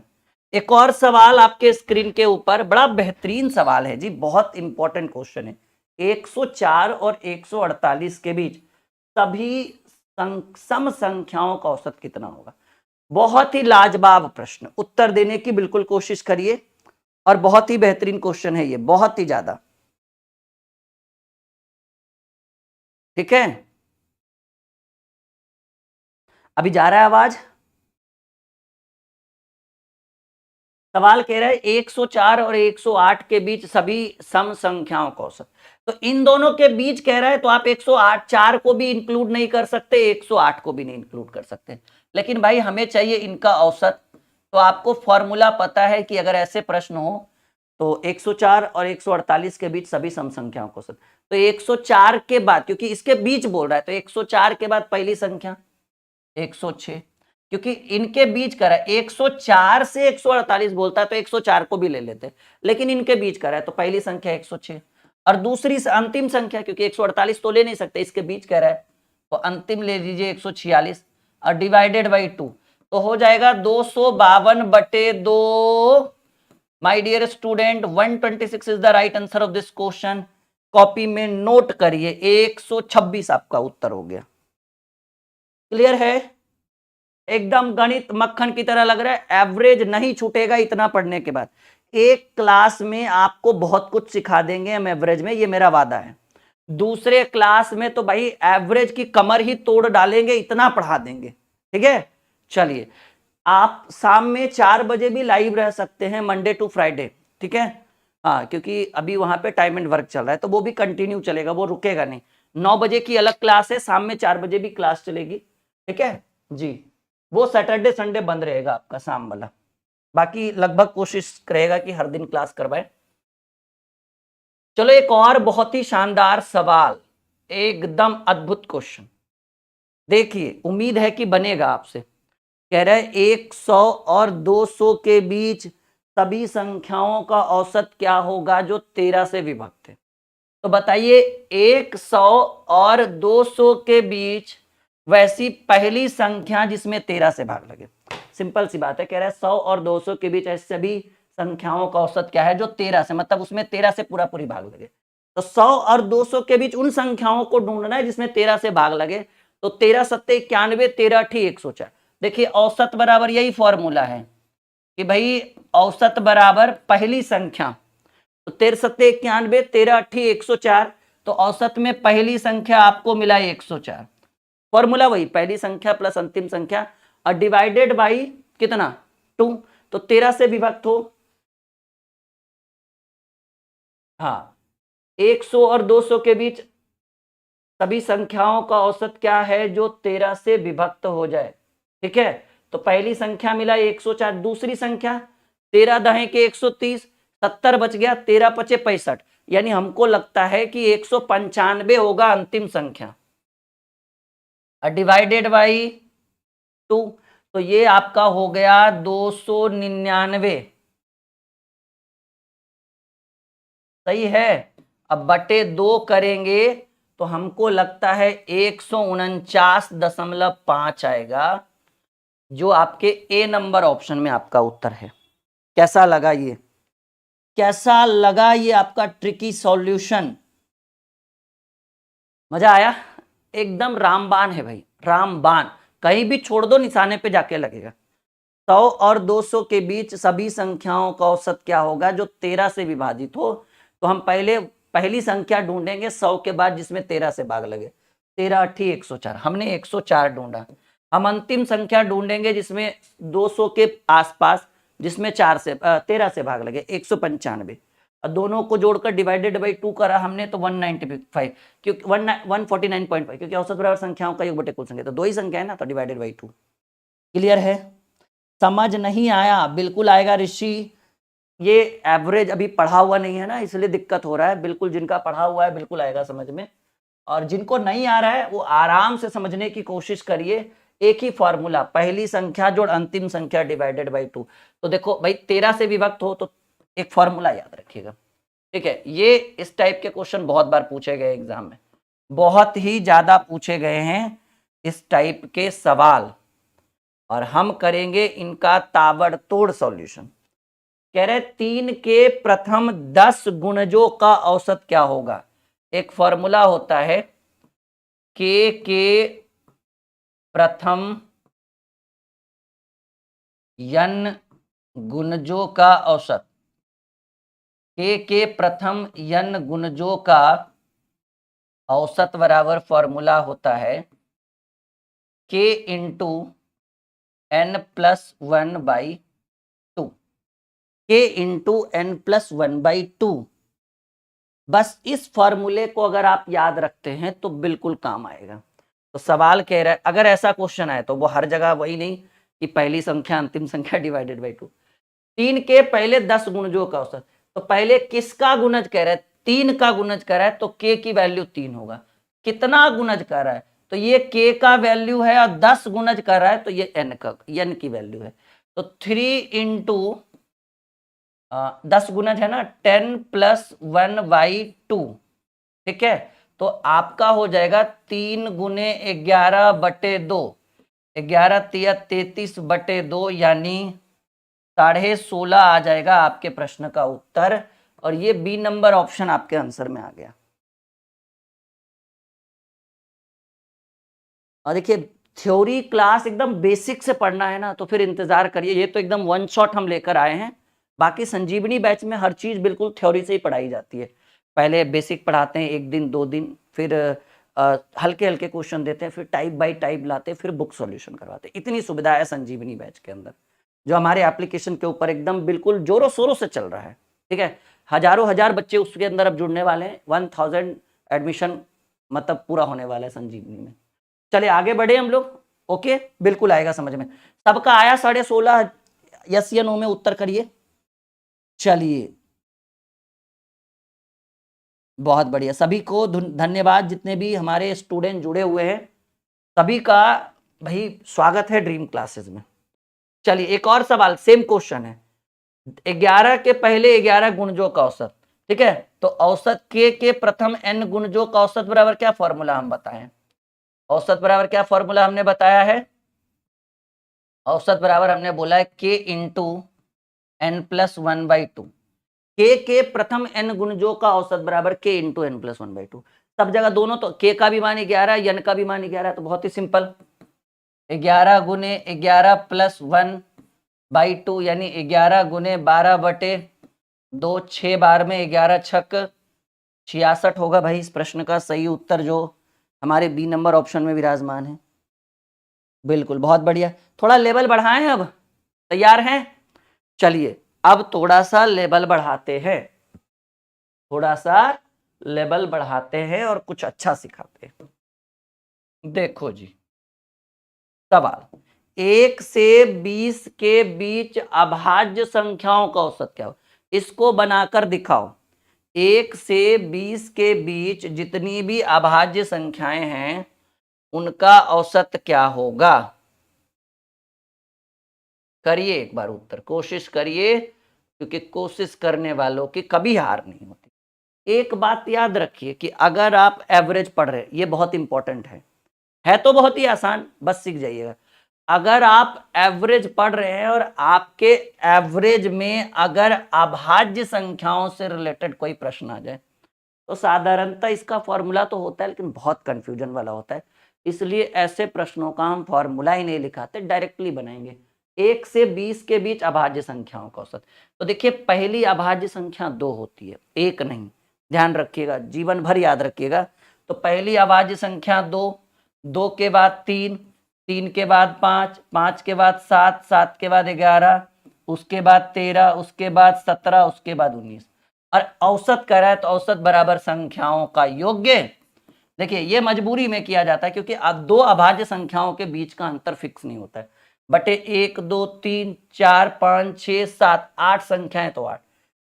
एक और सवाल आपके स्क्रीन के ऊपर, बड़ा बेहतरीन सवाल है जी, बहुत इंपॉर्टेंट क्वेश्चन है। 104 और 148 के बीच सभी सम संख्याओं का औसत कितना होगा? बहुत ही लाजवाब प्रश्न, उत्तर देने की बिल्कुल कोशिश करिए, और बहुत ही बेहतरीन क्वेश्चन है ये, बहुत ही ज्यादा। ठीक है, अभी जा रहा है आवाज? सवाल कह रहा है 104 और 108 के बीच सभी सम संख्याओं का औसत। तो इन दोनों के बीच कह रहा है, तो आप 108 4 को भी इंक्लूड नहीं कर सकते, 108 को भी नहीं इंक्लूड कर सकते, लेकिन भाई हमें चाहिए इनका औसत। तो आपको फॉर्मूला पता है कि अगर ऐसे प्रश्न हो तो 104 और 148 के बीच सभी सम संख्याओं का औसत। तो 104 के बाद, क्योंकि इसके बीच बोल रहा है, तो 104 के बाद पहली संख्या 106, क्योंकि इनके बीच करा है। 104 से 148 बोलता है तो 104 को भी ले लेते, लेकिन इनके बीच करा है तो पहली संख्या 106, और दूसरी अंतिम संख्या, क्योंकि 148 तो ले नहीं सकते, इसके बीच कह रहा है, तो अंतिम ले लीजिए 146 और डिवाइडेड बाई 2, तो हो जाएगा 252/2। My dear student, 126 is the right answer of this question. Copy में नोट करिए, 126 आपका उत्तर हो गया। क्लियर है? एकदम गणित मक्खन की तरह लग रहा है, एवरेज नहीं छूटेगा इतना पढ़ने के बाद। एक क्लास में आपको बहुत कुछ सिखा देंगे हम एवरेज में, ये मेरा वादा है। दूसरे क्लास में तो भाई एवरेज की कमर ही तोड़ डालेंगे, इतना पढ़ा देंगे। ठीक है, चलिए। आप शाम में 4 बजे भी लाइव रह सकते हैं, मंडे टू फ्राइडे। ठीक है, हाँ, क्योंकि अभी वहां पे टाइम एंड वर्क चल रहा है, तो वो भी कंटिन्यू चलेगा, वो रुकेगा नहीं। 9 बजे की अलग क्लास है, शाम में 4 बजे भी क्लास चलेगी। ठीक है जी, वो सैटरडे संडे बंद रहेगा आपका शाम वाला, बाकी लगभग कोशिश करेगा कि हर दिन क्लास करवाए। चलो एक और बहुत ही शानदार सवाल, एकदम अद्भुत क्वेश्चन, देखिए उम्मीद है कि बनेगा आपसे। कह रहा है 100 और 200 के बीच सभी संख्याओं का औसत क्या होगा जो 13 से विभक्त है? तो बताइए, 100 और 200 के बीच वैसी पहली संख्या जिसमें 13 से भाग लगे। सिंपल सी बात है, कह रहा है 100 और 200 के बीच ऐसी सभी संख्याओं का औसत क्या है जो 13 से, मतलब उसमें 13 से पूरा पूरी भाग लगे। तो 100 और 200 के बीच उन संख्याओं को ढूंढना है जिसमें 13 से भाग लगे। तो 13 सत्ते 91, 13 अठी 104। देखिए औसत बराबर यही फॉर्मूला है कि भाई औसत बराबर पहली संख्या, तो 13 सत्ते 91, 13 अठी 104, तो औसत में पहली संख्या आपको मिला 104। फॉर्मूला वही, पहली संख्या प्लस अंतिम संख्या और डिवाइडेड बाई कितना 2, तो 13 से विभक्त हो। हाँ, 100 और 200 के बीच सभी संख्याओं का औसत क्या है जो 13 से विभक्त हो जाए। ठीक है, तो पहली संख्या मिला 104, दूसरी संख्या 13 दहें के 130, 70 बच गया, 13 पचे 65, यानी हमको लगता है कि 195 होगा अंतिम संख्या, डिवाइडेड बाई 2, तो ये आपका हो गया 299। सही है, अब बटे 2 करेंगे तो हमको लगता है 149.5 आएगा, जो आपके ए नंबर ऑप्शन में आपका उत्तर है। कैसा लगा ये? कैसा लगा ये आपका ट्रिकी सॉल्यूशन? मजा आया? एकदम रामबाण है भाई, रामबाण, कहीं भी छोड़ दो निशाने पे जाके लगेगा। 100 और 200 के बीच सभी संख्याओं का औसत क्या होगा जो 13 से विभाजित हो? तो हम पहले पहली संख्या ढूंढेंगे 100 के बाद जिसमें 13 से भाग लगे, 13 अठी 104, हमने 104 ढूंढा। हम अंतिम संख्या ढूंढेंगे जिसमें 200 के आसपास, जिसमें 13 से भाग लगे, 195, और दोनों को जोड़कर डिवाइडेड बाई 2 करा हमने तो 195, क्योंकि 149.5, क्योंकि औसत बराबर संख्याओं का योग बटे कुल संख्या, तो दो ही संख्या है ना, तो डिवाइडेड बाई 2। क्लियर है? समझ नहीं आया, बिल्कुल आएगा ऋषि। ये एवरेज अभी पढ़ा हुआ नहीं है ना, इसलिए दिक्कत हो रहा है। बिल्कुल जिनका पढ़ा हुआ है बिल्कुल आएगा समझ में, और जिनको नहीं आ रहा है वो आराम से समझने की कोशिश करिए। एक ही फॉर्मूला, पहली संख्या जोड़ अंतिम संख्या डिवाइडेड बाई 2। तो देखो भाई 13 से विभक्त हो तो एक फॉर्मूला याद रखिएगा, ठीक है। ये इस टाइप के क्वेश्चन बहुत बार पूछे गए एग्जाम में, बहुत ही ज्यादा पूछे गए हैं इस टाइप के सवाल, और हम करेंगे इनका ताबड़तोड़ सॉल्यूशन। कह रहे 3 के प्रथम 10 गुणजों का औसत क्या होगा। एक फॉर्मूला होता है के प्रथम n गुणजों का औसत, के प्रथम n गुणजों का औसत बराबर फॉर्मूला होता है k into n+1/2, k into n+1/2। बस इस फॉर्मूले को अगर आप याद रखते हैं तो बिल्कुल काम आएगा। तो सवाल कह रहा है अगर ऐसा क्वेश्चन आए तो वो हर जगह वही नहीं कि पहली संख्या अंतिम संख्या डिवाइडेड बाई 2, 3 के पहले 10 गुणजों का औसत, तो पहले किसका गुणज कह रहा है, 3 का गुणज कर रहा है, तो k की वैल्यू 3 होगा। कितना गुणज कर रहा है, तो ये k का वैल्यू है, और 10 गुणज कर रहा है तो ये n की वैल्यू है। तो 3 इंटू 10 गुणज है ना, 10+1/2, ठीक है। तो आपका हो जाएगा 3 गुने 11/2, 11 तिया 33/2, यानी 16.5 आ जाएगा आपके प्रश्न का उत्तर, और ये बी नंबर ऑप्शन आपके आंसर में आ गया। और देखिए थ्योरी क्लास एकदम बेसिक से पढ़ना है ना, तो फिर इंतजार करिए, ये तो एकदम वन शॉट हम लेकर आए हैं। बाकी संजीवनी बैच में हर चीज बिल्कुल थ्योरी से ही पढ़ाई जाती है। पहले बेसिक पढ़ाते हैं 1 दिन 2 दिन, फिर हल्के हल्के क्वेश्चन देते हैं, फिर टाइप बाय टाइप लाते हैं, फिर बुक सॉल्यूशन करवाते हैं। इतनी सुविधा है संजीवनी बैच के अंदर, जो हमारे एप्लीकेशन के ऊपर एकदम बिल्कुल जोरों शोरों से चल रहा है, ठीक है। हजारों हजार बच्चे उसके अंदर अब जुड़ने वाले हैं, 1000 एडमिशन मतलब पूरा होने वाला है संजीवनी में। चले आगे बढ़े हम लोग, ओके, बिल्कुल आएगा समझ में। सबका आया 16.5 यस या नो में उत्तर करिए। चलिए बहुत बढ़िया, सभी को धन्यवाद, जितने भी हमारे स्टूडेंट जुड़े हुए हैं सभी का भाई स्वागत है ड्रीम क्लासेस में। चलिए एक और सवाल, सेम क्वेश्चन है, 11 के पहले 11 गुणजों का औसत, ठीक है। तो औसत के प्रथम n गुणजों का औसत बराबर क्या फॉर्मूला हम बताएं, औसत बराबर क्या फॉर्मूला हमने बताया है, औसत बराबर हमने बोला है k इंटू n+1/2, के प्रथम n गुणजों का औसत बराबर k इंटू n+1/2। सब जगह दोनों, तो k का भी मान 11 है, n का भी मान 11 है, तो बहुत ही सिंपल, 11 गुने 11+1/2 यानी 11 गुने 12/2, 6 बार में 11 छक 66 होगा भाई इस प्रश्न का सही उत्तर, जो हमारे बी नंबर ऑप्शन में विराजमान है। बिल्कुल बहुत बढ़िया, थोड़ा लेवल बढ़ाएं, अब तैयार हैं। चलिए अब थोड़ा सा लेवल बढ़ाते हैं, थोड़ा सा लेवल बढ़ाते हैं और कुछ अच्छा सिखाते हैं। देखो जी सवाल, 1 से 20 के बीच अभाज्य संख्याओं का औसत क्या हो, इसको बनाकर दिखाओ। 1 से 20 के बीच जितनी भी अभाज्य संख्याएं हैं उनका औसत क्या होगा। करिए एक बार उत्तर, कोशिश करिए, क्योंकि कोशिश करने वालों की कभी हार नहीं होती। एक बात याद रखिए कि अगर आप एवरेज पढ़ रहे हैं, ये बहुत इंपॉर्टेंट है तो बहुत ही आसान, बस सीख जाइएगा। अगर आप एवरेज पढ़ रहे हैं और आपके एवरेज में अगर अभाज्य संख्याओं से रिलेटेड कोई प्रश्न आ जाए, तो साधारणतः इसका फॉर्मूला तो होता है लेकिन बहुत कंफ्यूजन वाला होता है, इसलिए ऐसे प्रश्नों का हम फॉर्मूला ही नहीं लिखाते, डायरेक्टली बनाएंगे। 1 से 20 के बीच अभाज्य संख्याओं का औसत, तो देखिए पहली अभाज्य संख्या 2 होती है, 1 नहीं, ध्यान रखिएगा, जीवन भर याद रखिएगा। तो पहली अभाज्य संख्या 2, 2 के बाद 3, 3 के बाद 5, 5 के बाद 7, 7 के बाद 11, उसके बाद 13, उसके बाद 17, उसके बाद 19, और औसत कर रहा है तो औसत बराबर संख्याओं का योग्य। देखिए ये मजबूरी में किया जाता है, क्योंकि अब 2 अभाज्य संख्याओं के बीच का अंतर फिक्स नहीं होता है, बटे 1 2 3 4 5 6 7 8 संख्याएं तो 8,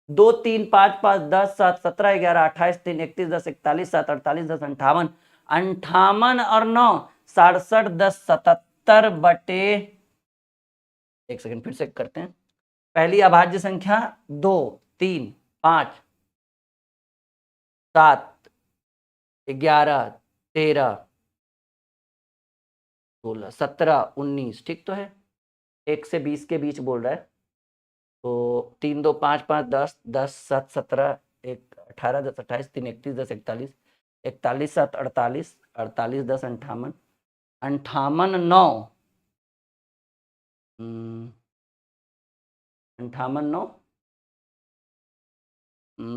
2 3 5 5 10 7 17 11 28 3 31 10 41 7 48 10 58, 58 और 9 67 10 77 बटे, एक सेकंड फिर से करते हैं, पहली अभाज्य संख्या 2 3 5 7 11 13 16 17 19, ठीक तो है, 1 से 20 के बीच बोल रहा है, तो 3 2 5 5 10 10 7 17 1 18 10 28 3 31 10 41 41 7 48 48 10 58, 58 9 58 9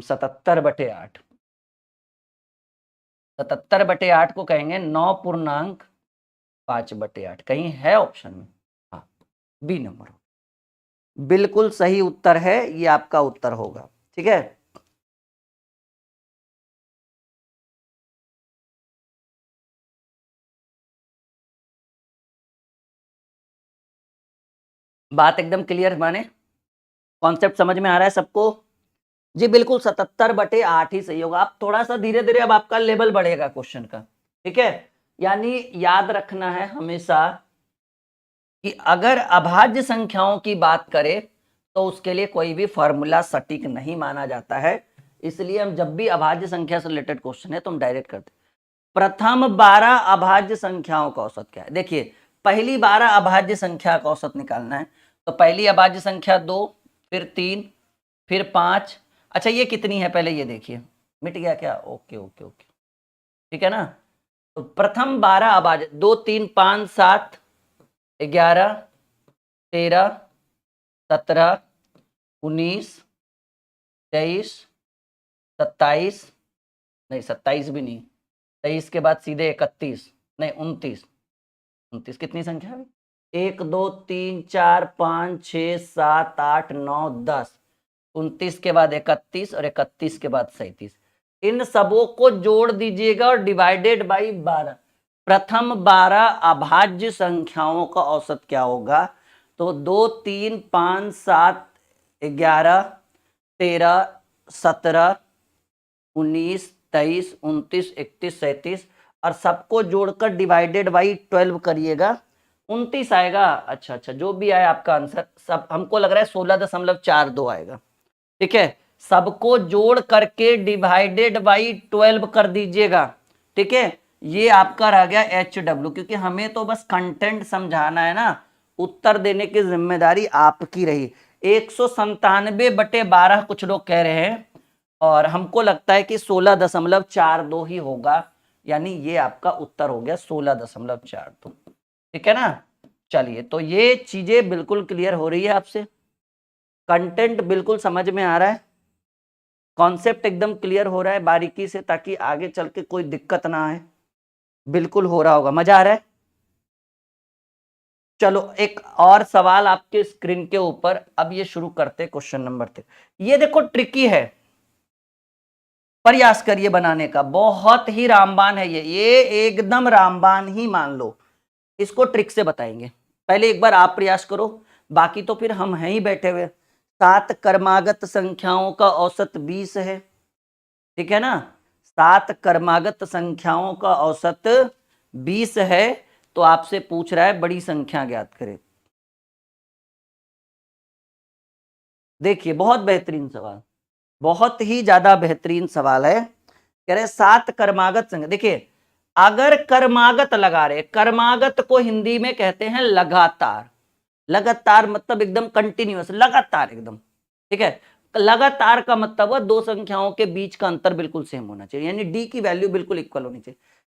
77 बटे 8, 77 बटे 8 को कहेंगे 9.5 बटे 8, कहीं है ऑप्शन में? हाँ, बी नंबर बिल्कुल सही उत्तर है, ये आपका उत्तर होगा, ठीक है। बात एकदम क्लियर माने, कॉन्सेप्ट समझ में आ रहा है सबको? जी बिल्कुल 77 बटे 8 ही सही होगा। आप थोड़ा सा धीरे धीरे अब आपका लेवल बढ़ेगा क्वेश्चन का, ठीक है। यानी याद रखना है हमेशा कि अगर अभाज्य संख्याओं की बात करें तो उसके लिए कोई भी फॉर्मूला सटीक नहीं माना जाता है, इसलिए हम जब भी अभाज्य संख्या से रिलेटेड क्वेश्चन है तो हम डायरेक्ट करते हैं। प्रथम 12 अभाज्य संख्याओं का औसत क्या है? देखिए पहली 12 अभाज्य संख्या का औसत निकालना है, तो पहली अभाज्य संख्या 2, फिर 3, फिर 5। अच्छा ये कितनी है पहले ये देखिए, मिट गया क्या? ओके ओके ओके, ठीक है ना। तो प्रथम 12 अभाज्य 2 3 5 7 11 13 17 19 23 27, नहीं 27 भी नहीं, 23 के बाद सीधे 31, नहीं 29, 29 कितनी संख्या है? 1 2 3 4 5 6 7 8 9 10, 29 के बाद 31 और 31 के बाद 37, इन सबों को जोड़ दीजिएगा और डिवाइडेड बाई 12। प्रथम 12 अभाज्य संख्याओं का औसत क्या होगा? तो 2 3 5 7 11 13 17 19 23 29 31 37 और सबको जोड़कर डिवाइडेड बाई 12 करिएगा, 29 आएगा। अच्छा अच्छा, जो भी आया आपका आंसर, सब हमको लग रहा है 16.42 आएगा, ठीक है। सबको जोड़ करके डिवाइडेड बाई 12 कर दीजिएगा, ठीक है। ये आपका रह गया HW, क्योंकि हमें तो बस कंटेंट समझाना है ना, उत्तर देने की जिम्मेदारी आपकी रही। 197 बटे 12 कुछ लोग कह रहे हैं और हमको लगता है कि 16.42 ही होगा, यानी ये आपका उत्तर हो गया 16.42, ठीक है ना। चलिए, तो ये चीजें बिल्कुल क्लियर हो रही है आपसे, कंटेंट बिल्कुल समझ में आ रहा है, कॉन्सेप्ट एकदम क्लियर हो रहा है बारीकी से, ताकि आगे चल के कोई दिक्कत ना आए। बिल्कुल हो रहा होगा, मजा आ रहा है। चलो एक और सवाल आपके स्क्रीन के ऊपर, अब ये शुरू करते क्वेश्चन नंबर 3। ये देखो ट्रिकी है, प्रयास करिए बनाने का, बहुत ही रामबान है ये एकदम रामबान ही मान लो, इसको ट्रिक से बताएंगे। पहले एक बार आप प्रयास करो, बाकी तो फिर हम हैं ही बैठे हुए। 7 क्रमागत संख्याओं का औसत 20 है, ठीक है ना। 7 क्रमागत संख्याओं का औसत 20 है, तो आपसे पूछ रहा है बड़ी संख्या ज्ञात करें। देखिए बहुत बेहतरीन सवाल, बहुत ही ज्यादा बेहतरीन सवाल है। कह रहे 7 क्रमागत संख्या, देखिए अगर कर्मागत लगा रहे, कर्मागत को हिंदी में कहते हैं लगातार, लगातार मतलब एकदम कंटिन्यूअस, लगातार एकदम, ठीक है। लगातार का मतलब है दो संख्याओं के बीच का अंतर बिल्कुल सेम होना चाहिए, यानी डी की वैल्यू बिल्कुल इक्वल होनी चाहिए।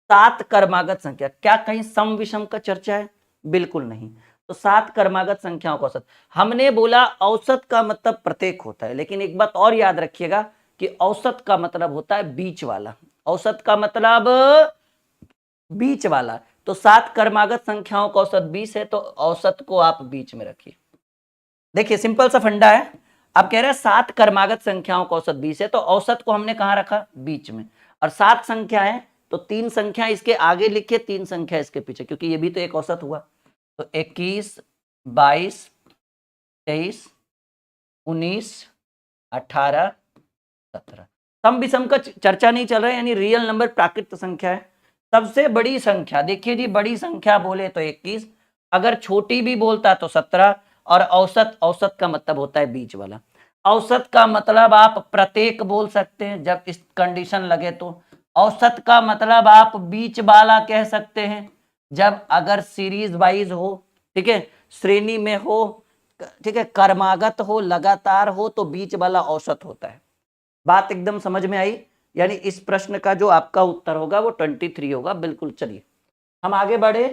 7 कर्मागत संख्या, क्या कहीं सम विषम का चर्चा है? बिल्कुल नहीं। तो 7 कर्मागत संख्याओं का औसत, हमने बोला औसत का मतलब प्रत्येक होता है, लेकिन एक बात और याद रखिएगा कि औसत का मतलब होता है बीच वाला, औसत का मतलब बीच वाला। तो 7 कर्मागत संख्याओं का औसत 20 है, तो औसत को आप बीच में रखिए। देखिए सिंपल सा फंडा है, अब कह रहे हैं 7 कर्मागत संख्याओं का औसत 20 है, तो औसत को हमने कहां रखा? बीच में। और 7 संख्या है तो 3 संख्या इसके आगे लिखिए, 3 संख्या इसके पीछे, क्योंकि ये भी तो एक औसत हुआ। तो 21 22, 23, 19, 18, 17। सम विषम का चर्चा नहीं चल रहा है, यानी रियल नंबर प्राकृत संख्या है। सबसे बड़ी संख्या देखिए जी, बड़ी संख्या बोले तो 21, अगर छोटी भी बोलता तो 17, और औसत, औसत का मतलब होता है बीच वाला। औसत का मतलब आप प्रत्येक बोल सकते हैं जब इस कंडीशन लगे तो। औसत का मतलब आप बीच वाला कह सकते हैं जब अगर सीरीज वाइज हो, ठीक है, श्रेणी में हो, ठीक है, क्रमागत हो, लगातार हो, तो बीच वाला औसत होता है। बात एकदम समझ में आई? यानी इस प्रश्न का जो आपका उत्तर होगा वो 23 होगा। बिल्कुल, चलिए हम आगे बढ़े।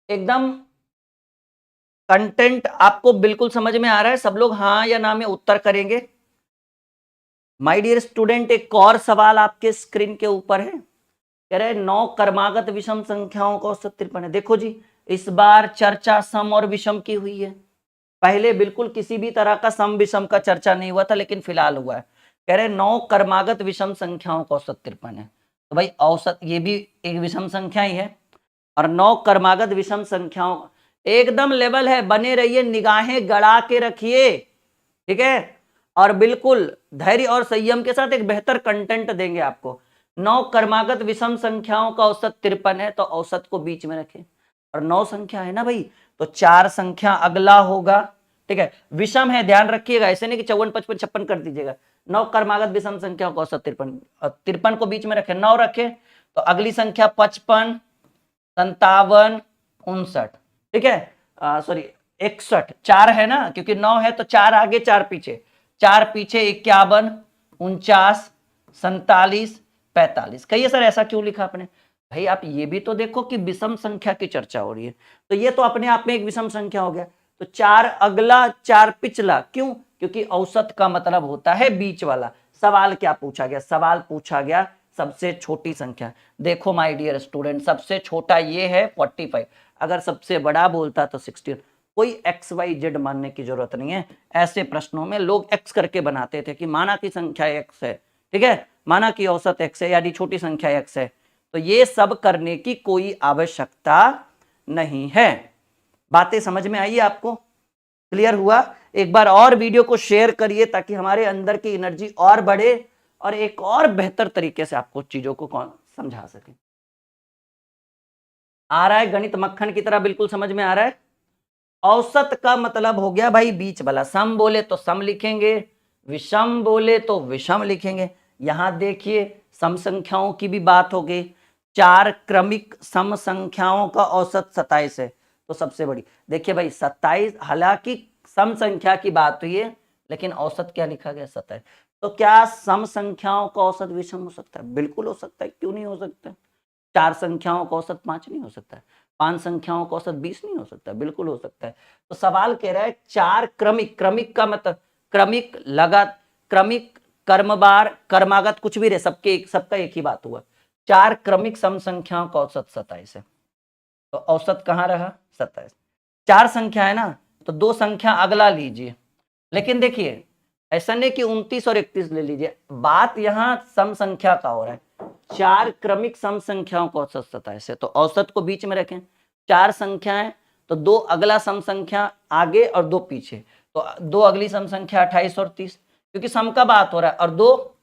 एकदम कंटेंट आपको बिल्कुल समझ में आ रहा है? सब लोग हाँ या ना में उत्तर करेंगे। माय डियर स्टूडेंट, एक और सवाल आपके स्क्रीन के ऊपर है, कह रहे 9 क्रमागत विषम संख्याओं का औसत 53 है। देखो जी, इस बार चर्चा सम और विषम की हुई है। पहले बिल्कुल किसी भी तरह का सम विषम का चर्चा नहीं हुआ था, लेकिन फिलहाल हुआ है। कह रहे 9 क्रमागत विषम संख्याओं का औसत 53 है। तो भाई औसत ये भी एक विषम संख्या ही है, और 9 क्रमागत विषम संख्याओं, एकदम लेवल है। बने रहिए, निगाहें गड़ा के रखिए, ठीक है, और बिल्कुल धैर्य और संयम के साथ एक बेहतर कंटेंट देंगे आपको। 9 क्रमागत विषम संख्याओं का औसत 53 है, तो औसत को बीच में रखें। और 9 संख्या है ना भाई, तो 4 संख्या अगला होगा, ठीक है। विषम है, ध्यान रखिएगा, ऐसे नहीं कि 54, 55, 56 कर दीजिएगा। 9 क्रमागत विषम संख्याओं का औसत 53, 53 को बीच में रखें, 9 रखें, तो अगली संख्या 55, 57, 59, ठीक है, सॉरी 61, 4 है ना, क्योंकि 9 है तो 4 आगे 4 पीछे, 4 पीछे 51, 49, 47, 45। कहिए सर ऐसा क्यों लिखा आपने? भाई आप ये भी तो देखो कि विषम संख्या की चर्चा हो रही है, तो ये तो अपने आप में एक विषम संख्या हो गया। तो 4 अगला 4 पिछला, क्यों? क्योंकि औसत का मतलब होता है बीच वाला। सवाल क्या पूछा गया? सवाल पूछा गया सबसे छोटी संख्या। देखो माय डियर स्टूडेंट, सबसे छोटा ये है 45, अगर सबसे बड़ा बोलता तो 16। कोई एक्स वाई जेड मानने की जरूरत नहीं है। ऐसे प्रश्नों में लोग एक्स करके बनाते थे कि माना की संख्या एक्स है, ठीक है, माना की औसत एक्स है, यानी छोटी संख्या एक्स है। तो ये सब करने की कोई आवश्यकता नहीं है। बातें समझ में आई आपको? क्लियर हुआ? एक बार और वीडियो को शेयर करिए ताकि हमारे अंदर की एनर्जी और बढ़े और एक और बेहतर तरीके से आपको चीजों को समझा सके। आ रहा है गणित मक्खन की तरह? बिल्कुल समझ में आ रहा है? औसत का मतलब हो गया भाई बीच वाला। सम बोले तो सम लिखेंगे, विषम बोले तो विषम लिखेंगे। यहां देखिए सम संख्याओं की भी बात हो गई। 4 क्रमिक सम संख्याओं का औसत 27 है, तो सबसे बड़ी। देखिए भाई 27, हालांकि सम संख्या की बात हुई है, लेकिन औसत क्या लिखा गया? 27। तो क्या सम संख्याओं का औसत विषम हो सकता है? बिल्कुल हो सकता है, क्यों नहीं हो सकता? 4 संख्याओं का औसत 5 नहीं हो सकता है? 5 संख्याओं का औसत 20 नहीं हो सकता? बिल्कुल हो सकता है। तो सवाल कह रहा है 4 क्रमिक, क्रमिक का मतलब क्रमिक, क्रमिक, कर्मबार, कर्मागत, कुछ भी रहे, सबका एक ही बात हुआ। 4 क्रमिक सम संख्याओं का औसत 27 है, तो औसत कहां रहा? 27। 4 संख्या है ना, तो 2 संख्या अगला लीजिए। लेकिन देखिए ऐसा नहीं कि 29 और 31 ले लीजिए, बात यहां सम संख्या का हो रहा है। 4 क्रमिक सम संख्याओं का औसत 27 है, तो औसत को बीच में रखें। 4 संख्याएं, तो 2 अगला सम संख्या आगे और 2 पीछे, तो 2 अगली सम संख्या 28 और 30, क्योंकि सम का बात हो रहा है, और 2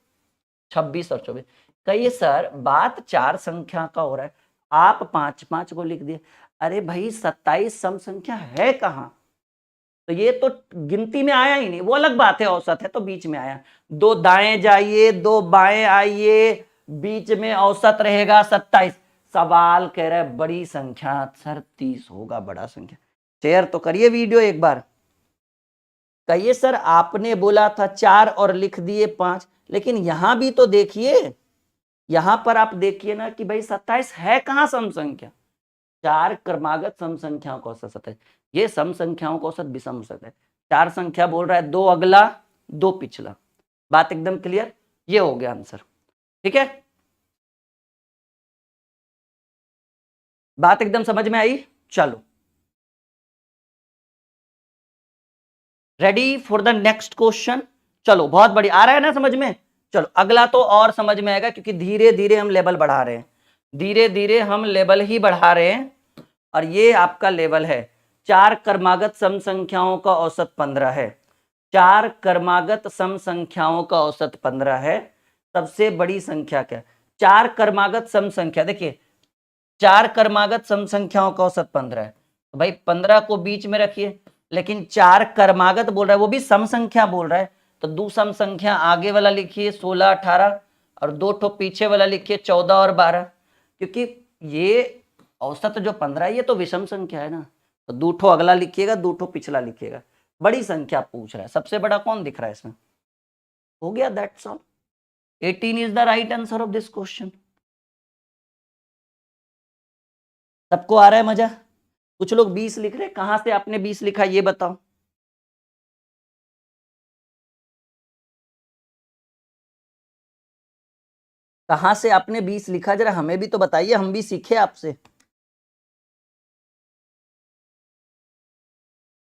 26 और 24। कहिए सर बात 4 संख्या का हो रहा है, आप 5-5 को लिख दिए। अरे भाई 27 सम संख्या है कहां? तो ये तो गिनती में आया ही नहीं, वो अलग बात है, औसत है तो बीच में आया। 2 दाएं जाइए, 2 बाएं आइए, बीच में औसत रहेगा 27। सवाल कह रहा है बड़ी संख्या सर 30 होगा, बड़ा संख्या। शेयर तो करिए वीडियो एक बार। कहिए सर आपने बोला था 4 और लिख दिए 5, लेकिन यहां भी तो देखिए, यहां पर आप देखिए ना कि भाई 27 है कहां सम संख्या? 4 क्रमागत सम संख्याओं का औसत 27, ये सम संख्याओं का औसत विषम हो सकता है। 4 संख्या बोल रहा है, 2 अगला 2 पिछला। बात एकदम क्लियर? ये हो गया आंसर, ठीक है। बात एकदम समझ में आई? चलो ready for the next question. चलो बहुत बढ़िया, आ रहा है ना समझ में? चलो अगला तो और समझ में आएगा, क्योंकि धीरे धीरे हम लेवल बढ़ा रहे हैं, धीरे धीरे हम लेवल ही बढ़ा रहे हैं, और ये आपका लेवल है। 4 क्रमागत सम संख्याओं का औसत 15 है। 4 क्रमागत सम संख्याओं का औसत 15 है। सबसे बड़ी संख्या क्या है? 4 क्रमागत सम संख्या, देखिए 4 क्रमागत सम संख्याओं का औसत 15 है, तो भाई 15 को बीच में रखिए, लेकिन 4 क्रमागत बोल रहा है, वो भी सम संख्या बोल रहा है, तो दो सम संख्या आगे वाला लिखिए 16 18 और दो ठो पीछे वाला लिखिए 14 और 12, क्योंकि ये औसत जो 15 है ये तो विषम संख्या है ना, तो दो ठो अगला लिखिएगा, दो ठो पिछला लिखिएगा। बड़ी संख्या पूछ रहा है, सबसे बड़ा कौन दिख रहा है इसमें? हो गया, that's all. 18 is the right answer of this question. सबको आ रहा है मजा? कुछ लोग 20 लिख रहे हैं, कहां से आपने 20 लिखा ये बताओ। कहां से आपने 20 लिखा, जरा हमें भी तो बताइए, हम भी सीखे आपसे।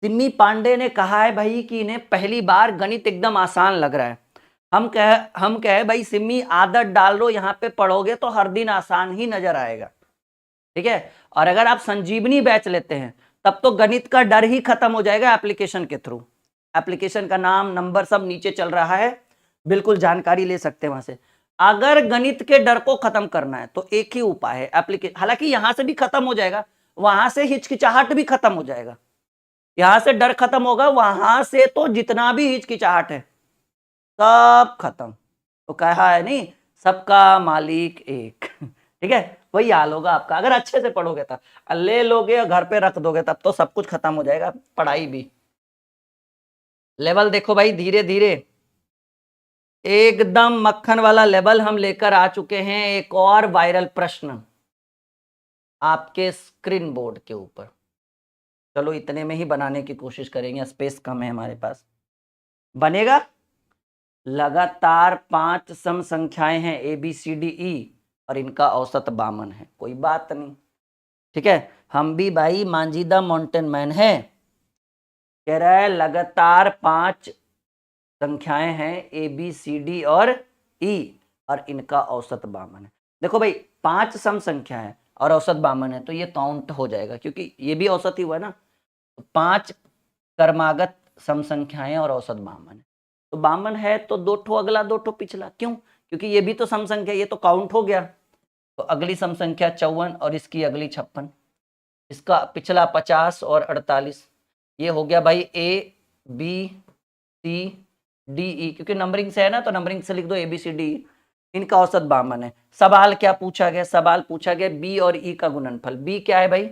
सिम्मी पांडे ने कहा है भाई कि इन्हें पहली बार गणित एकदम आसान लग रहा है। हम कहे भाई सिम्मी आदत डाल लो, यहाँ पे पढ़ोगे तो हर दिन आसान ही नजर आएगा, ठीक है। और अगर आप संजीवनी बैच लेते हैं तब तो गणित का डर ही खत्म हो जाएगा एप्लीकेशन के थ्रू। एप्लीकेशन का नाम नंबर सब नीचे चल रहा है, बिल्कुल जानकारी ले सकते हैं वहां से। अगर गणित के डर को खत्म करना है तो एक ही उपाय है एप्लीकेशन, हालांकि यहां से भी खत्म हो जाएगा, वहां से हिचकिचाहट भी खत्म हो जाएगा, यहां से डर खत्म होगा, वहां से तो जितना भी हिचकिचाहट है सब खत्म। तो कहा है नहीं, सबका मालिक एक, ठीक है, वही हाल होगा आपका अगर अच्छे से पढ़ोगे तो। ले लोगे और घर पे रख दोगे तब तो सब कुछ खत्म हो जाएगा, पढ़ाई भी। लेवल देखो भाई, धीरे धीरे एकदम मक्खन वाला लेवल हम लेकर आ चुके हैं। एक और वायरल प्रश्न आपके स्क्रीन बोर्ड के ऊपर, चलो इतने में ही बनाने की कोशिश करेंगे, स्पेस कम है हमारे पास। बनेगा, लगातार 5 सम संख्याएं हैं A B C D E और इनका औसत 52 है, कोई बात नहीं, ठीक है। हम भी भाई मांझीदा माउंटेन मैन है। कह रहा है लगातार 5 संख्याएं हैं ए बी सी डी और ई और इनका औसत 52 है। देखो भाई 5 सम संख्या है और औसत 52 है, तो ये काउंट हो जाएगा क्योंकि ये भी औसत ही हुआ ना। 5 क्रमागत सम संख्याएं और औसत 52 है, तो 52 है तो दो ठो अगला दो ठो पिछला, क्यों? क्योंकि ये भी तो सम संख्या, ये तो काउंट हो गया। तो अगली सम संख्या 54 और इसकी अगली 56, इसका पिछला 50 और 48, ये हो गया भाई A B C D E, क्योंकि नंबरिंग से है ना तो नंबरिंग से लिख दो ए बी सी डी। इनका औसत 52 है। सवाल क्या पूछा गया? सवाल पूछा गया बी और ई का गुणनफल। बी क्या है भाई?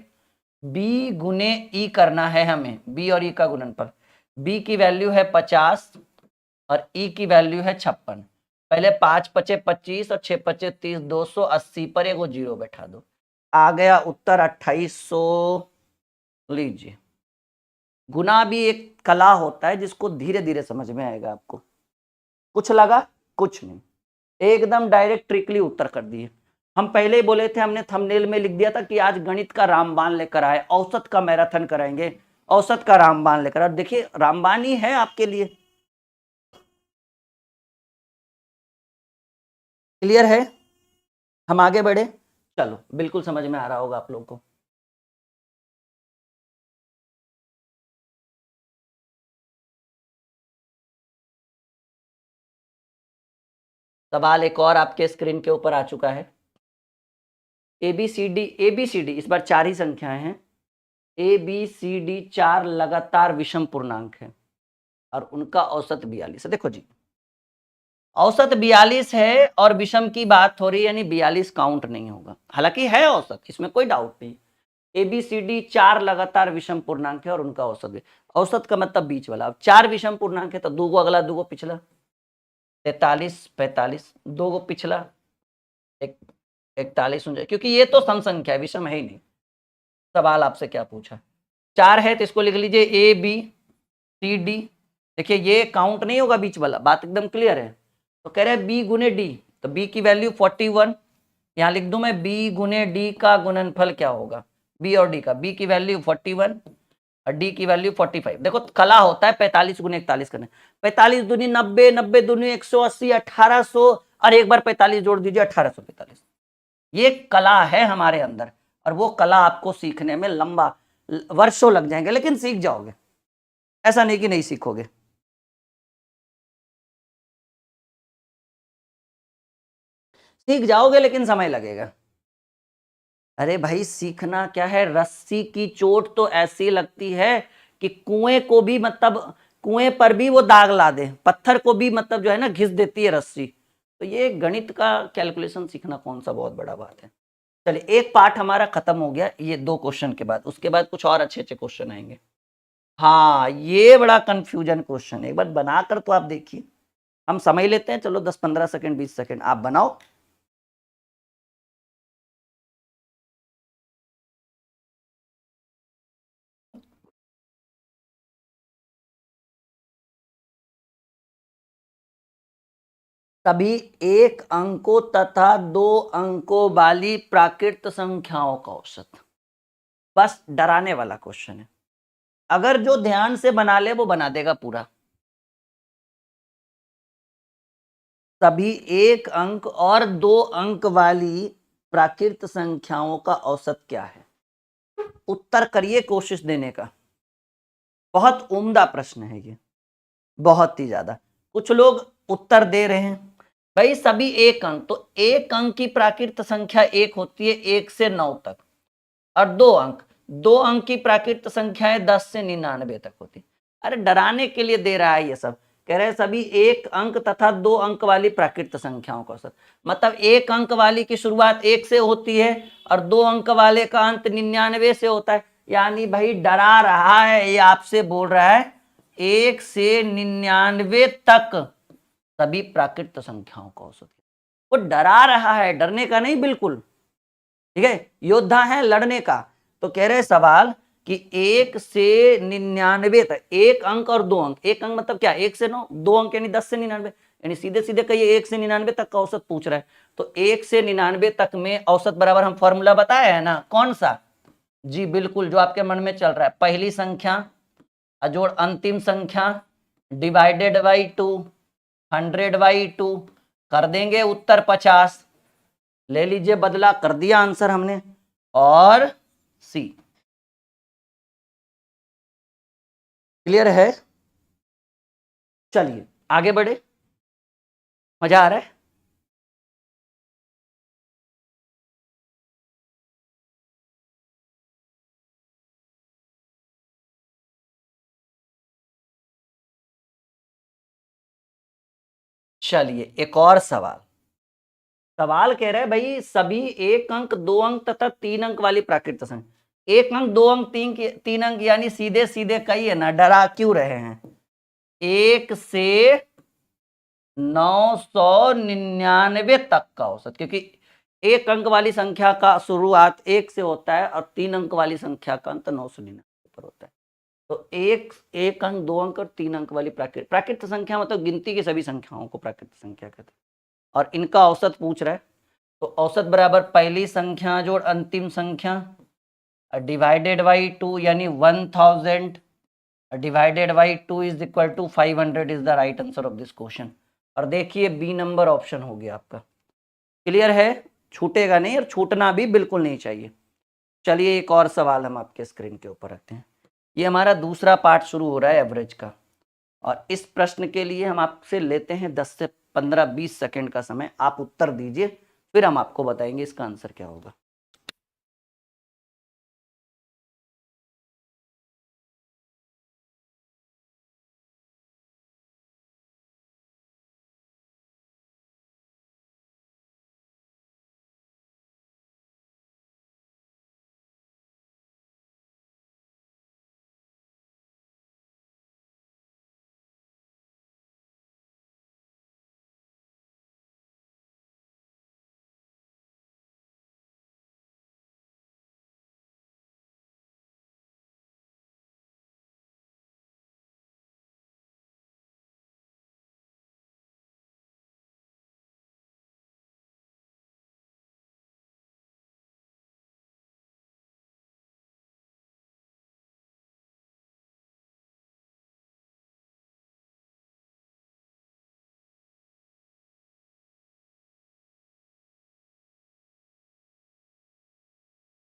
बी गुने ई करना है हमें, बी और ई का गुणनफल। बी की वैल्यू है 50 और ई की वैल्यू है 56। पहले 5 पचे 25 और 6 पचे 30, 280 पर एगो जीरो बैठा दो, आ गया उत्तर 2800। लीजिए, गुना भी एक कला होता है जिसको धीरे धीरे समझ में आएगा आपको। कुछ लगा? कुछ नहीं, एकदम डायरेक्ट ट्रिकली उत्तर कर दिए। हम पहले ही बोले थे, हमने थंबनेल में लिख दिया था कि आज गणित का रामबाण लेकर आए, औसत का मैराथन कराएंगे, औसत का रामबाण लेकर। और देखिए रामबाण ही है आपके लिए। क्लियर है? हम आगे बढ़े, चलो बिल्कुल समझ में आ रहा होगा आप लोगों को। सवाल एक और आपके स्क्रीन के ऊपर आ चुका है। ए बी सी डी इस बार 4 ही संख्याएं हैं। ए बी सी डी 4 लगातार विषम पूर्णांक है और उनका औसत 42 है। देखो जी, औसत 42 है और विषम की बात हो रही है, यानी 42 काउंट नहीं होगा, हालांकि है औसत, इसमें कोई डाउट नहीं। ए बी सी डी 4 लगातार विषम पूर्णांक है और उनका औसत भी, औसत का मतलब बीच वाला। अब 4 विषम पूर्णांक है तो दो गो अगला दो गो पिछला, 43 45, दो गो पिछला 41 हो जाए, क्योंकि ये तो सम संख्या है, विषम है ही नहीं। सवाल आपसे क्या पूछा? 4 है तो इसको लिख लीजिए ए बी सी डी। देखिए ये काउंट नहीं होगा बीच वाला, बात एकदम क्लियर है। तो कह रहे हैं बी गुने डी, तो बी की वैल्यू 41, यहां लिख दूं मैं बी गुने डी का गुणनफल क्या होगा, बी और डी का। बी की वैल्यू 41 और डी की वैल्यू 45। देखो कला होता है 45 गुने 41 करने, 45 दूनी 90, 90 दूनी 180, 1800 और एक बार 45 जोड़ दीजिए 1845। ये कला है हमारे अंदर और वो कला आपको सीखने में लंबा वर्षों लग जाएंगे, लेकिन सीख जाओगे, ऐसा नहीं कि नहीं सीखोगे। सीख जाओगे लेकिन समय लगेगा। अरे भाई सीखना क्या है, रस्सी की चोट तो ऐसी लगती है कि कुएं को भी मतलब कुएं पर भी वो दाग ला दे, पत्थर को भी मतलब जो है ना घिस देती है रस्सी। तो ये गणित का कैलकुलेशन सीखना कौन सा बहुत बड़ा बात है। चलिए एक पार्ट हमारा खत्म हो गया ये 2 क्वेश्चन के बाद, उसके बाद कुछ और अच्छे अच्छे क्वेश्चन आएंगे। हाँ ये बड़ा कंफ्यूजन क्वेश्चन है, एक बार बनाकर तो आप देखिए। हम समय लेते हैं, चलो 10-15 सेकंड 20 सेकंड आप बनाओ। सभी एक अंकों तथा 2 अंकों वाली प्राकृत संख्याओं का औसत। बस डराने वाला क्वेश्चन है, अगर जो ध्यान से बना ले वो बना देगा पूरा। सभी एक अंक और 2 अंक वाली प्राकृत संख्याओं का औसत क्या है। उत्तर करिए कोशिश देने का। बहुत उम्दा प्रश्न है ये, बहुत ही ज्यादा। कुछ लोग उत्तर दे रहे हैं भाई सभी एक अंक, तो एक अंक की प्राकृत संख्या एक होती है 1 से 9 तक, और 2 अंक की प्राकृत संख्याएं 10 से 99 तक होती। अरे डराने के लिए दे रहा है ये सब, कह रहे हैं सभी एक अंक तथा 2 अंक वाली प्राकृत संख्याओं का औसत, मतलब एक अंक वाली की शुरुआत 1 से होती है और 2 अंक वाले का अंत 99 से होता है। यानी भाई डरा रहा है, ये आपसे बोल रहा है 1 से 99 तक सभी प्राकृत संख्याओं का औसत। वो डरा रहा है, डरने का नहीं बिल्कुल, ठीक है, योद्धा है लड़ने का। तो कह रहे सवाल कि 1 से 99 तक, एक अंक और 2 अंक, एक अंक मतलब क्या 1 से 9, 2 अंक यानी 10 से 99, यानी सीधे सीधे कहिए 1 से 99 तक का औसत पूछ रहा है। तो 1 से 99 तक में औसत बराबर हम फॉर्मूला बताया है ना, कौन सा, जी बिल्कुल जो आपके मन में चल रहा है, पहली संख्या अजोड़ अंतिम संख्या डिवाइडेड बाई 2, 100/2, कर देंगे उत्तर 50, ले लीजिए बदला, कर दिया आंसर हमने, और सी। क्लियर है, चलिए आगे बढ़े, मजा आ रहा है। चलिए एक और सवाल, सवाल कह रहे हैं भाई सभी एक अंक 2 अंक तथा 3 अंक वाली प्राकृत संख्या, एक अंक 2 अंक 3 अंक यानी सीधे सीधे कही है ना, डरा क्यों रहे हैं, 1 से 999 तक का औसत, क्योंकि एक अंक वाली संख्या का शुरुआत 1 से होता है और 3 अंक वाली संख्या का अंत 999 पर होता है। तो एक अंक 2 अंक और 3 अंक वाली प्राकृत संख्या मतलब गिनती की सभी संख्याओं को प्राकृत संख्या कहते हैं, और इनका औसत पूछ रहा है। तो औसत बराबर पहली संख्या जोड़ अंतिम संख्या डिवाइडेड बाई 2, यानी 1000 divided by 2 is equal to 500 is the right answer of this question. और देखिए बी नंबर ऑप्शन हो गया आपका। क्लियर है, छूटेगा नहीं और छूटना भी बिल्कुल नहीं चाहिए। चलिए एक और सवाल हम आपके स्क्रीन के ऊपर रखते हैं। ये हमारा दूसरा पार्ट शुरू हो रहा है एवरेज का, और इस प्रश्न के लिए हम आपसे लेते हैं 10 से 15-20 सेकंड का समय, आप उत्तर दीजिए फिर हम आपको बताएंगे इसका आंसर क्या होगा।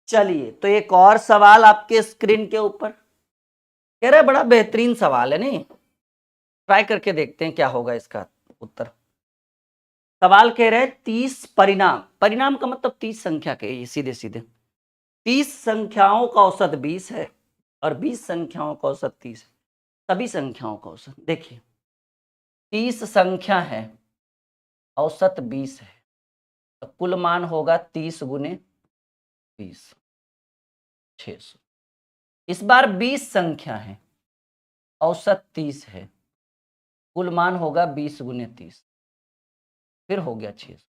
चलिए तो एक और सवाल आपके स्क्रीन के ऊपर कह रहा है, बड़ा बेहतरीन सवाल है नहीं, ट्राई करके देखते हैं क्या होगा इसका उत्तर। सवाल कह रहे हैं 30 परिणाम, परिणाम का मतलब 30 संख्या के, ये सीधे सीधे 30 संख्याओं का औसत 20 है और 20 संख्याओं का औसत 30 है। सभी संख्याओं का औसत देखिए, 30 संख्या है, औसत 20 है, तो कुल मान होगा 30 गुने 20, 600। इस बार 20 संख्या है, औसत 30 है, कुल मान होगा 20 गुने 30, फिर हो गया 600।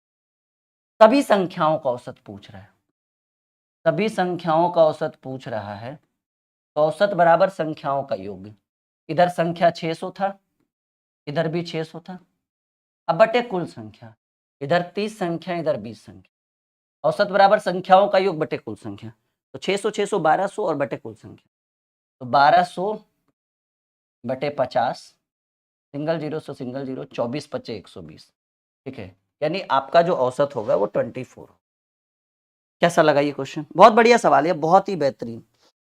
सभी संख्याओं का औसत पूछ रहा है, सभी संख्याओं का औसत पूछ रहा है, तो औसत बराबर संख्याओं का योग। इधर संख्या 600 था, इधर भी 600 था, अब बटे कुल संख्या, इधर 30 संख्या, इधर 20 संख्या, औसत बराबर संख्याओं का योग बटे कुल संख्या। तो 600 600 1200 और बटे कुल संख्या, तो 1200 बटे 50, सिंगल जीरो से सिंगल जीरो, 24 पच्चे 120, ठीक है, यानी आपका जो औसत होगा वो 24। कैसा लगा ये क्वेश्चन? बहुत बढ़िया सवाल है, बहुत ही बेहतरीन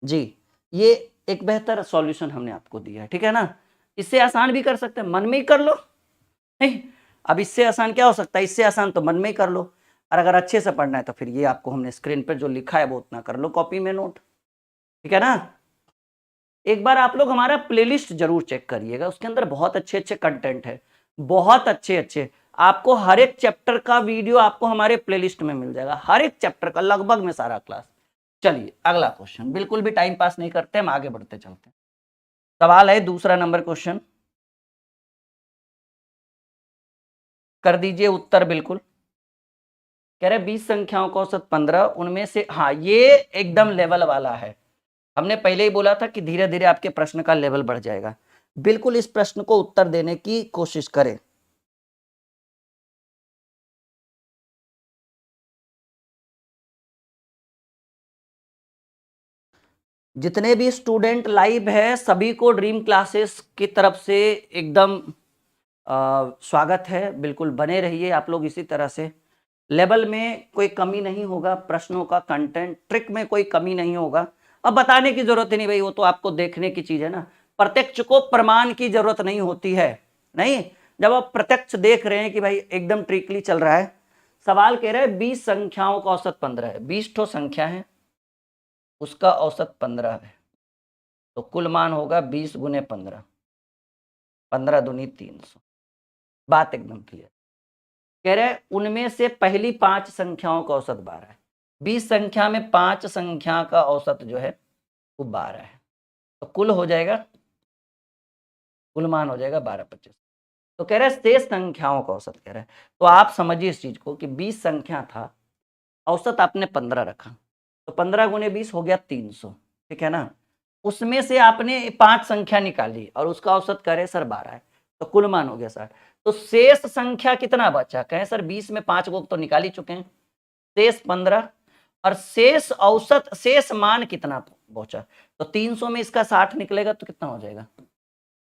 जी। ये एक बेहतर सॉल्यूशन हमने आपको दिया है, ठीक है ना। इससे आसान भी कर सकते हैं, मन में ही कर लो, नहीं अब इससे आसान क्या हो सकता है, इससे आसान तो मन में ही कर लो, और अगर अच्छे से पढ़ना है तो फिर ये आपको हमने स्क्रीन पर जो लिखा है वो उतना कर लो कॉपी में नोट, ठीक है ना। एक बार आप लोग हमारा प्लेलिस्ट जरूर चेक करिएगा, उसके अंदर बहुत अच्छे अच्छे कंटेंट है, बहुत अच्छे अच्छे, आपको हर एक चैप्टर का वीडियो आपको हमारे प्लेलिस्ट में मिल जाएगा, हर एक चैप्टर का लगभग में सारा क्लास। चलिए अगला क्वेश्चन, बिल्कुल भी टाइम पास नहीं करते, हम आगे बढ़ते चलते हैं। सवाल है दूसरा नंबर क्वेश्चन, कर दीजिए उत्तर बिल्कुल। कह रहे 20 संख्याओं का औसत 15, उनमें से, हाँ ये एकदम लेवल वाला है, हमने पहले ही बोला था कि धीरे धीरे आपके प्रश्न का लेवल बढ़ जाएगा। बिल्कुल इस प्रश्न को उत्तर देने की कोशिश करें। जितने भी स्टूडेंट लाइव है सभी को ड्रीम क्लासेस की तरफ से एकदम स्वागत है, बिल्कुल बने रहिए आप लोग इसी तरह से। लेवल में कोई कमी नहीं होगा, प्रश्नों का कंटेंट ट्रिक में कोई कमी नहीं होगा। अब बताने की जरूरत ही नहीं भाई, वो तो आपको देखने की चीज है ना, प्रत्यक्ष को प्रमाण की जरूरत नहीं होती है। नहीं, जब आप प्रत्यक्ष देख रहे हैं कि भाई एकदम ट्रिकली चल रहा है। सवाल कह रहा है 20 संख्याओं का औसत 15 है, 20 ठो संख्या है, उसका औसत 15 है, तो कुल मान होगा 20 गुने 15, 15 दूनी 300। बात एकदम क्लियर। कह रहे उनमें से पहली 5 संख्याओं का औसत 12 है, 20 संख्या में 5 संख्या का औसत जो है वो 12 है, तो कुल हो जाएगा, कुल मान हो जाएगा 12 25। तो कह रहे हैं शेष संख्याओं का औसत कह रहे हैं, तो आप समझिए इस चीज को कि 20 संख्या था, औसत आपने 15 रखा, तो 15 गुने 20 हो गया 300, ठीक है ना। उसमें से आपने 5 संख्या निकाली और उसका औसत कह रहे सर 12 है, तो कुल मान हो गया 60। तो शेष संख्या कितना बचा, कहें सर 20 में 5 को तो निकाल ही चुके हैं, शेष 15, और शेष औसत शेष मान कितना पहुंचा, तो 300 में इसका 60 निकलेगा तो कितना हो जाएगा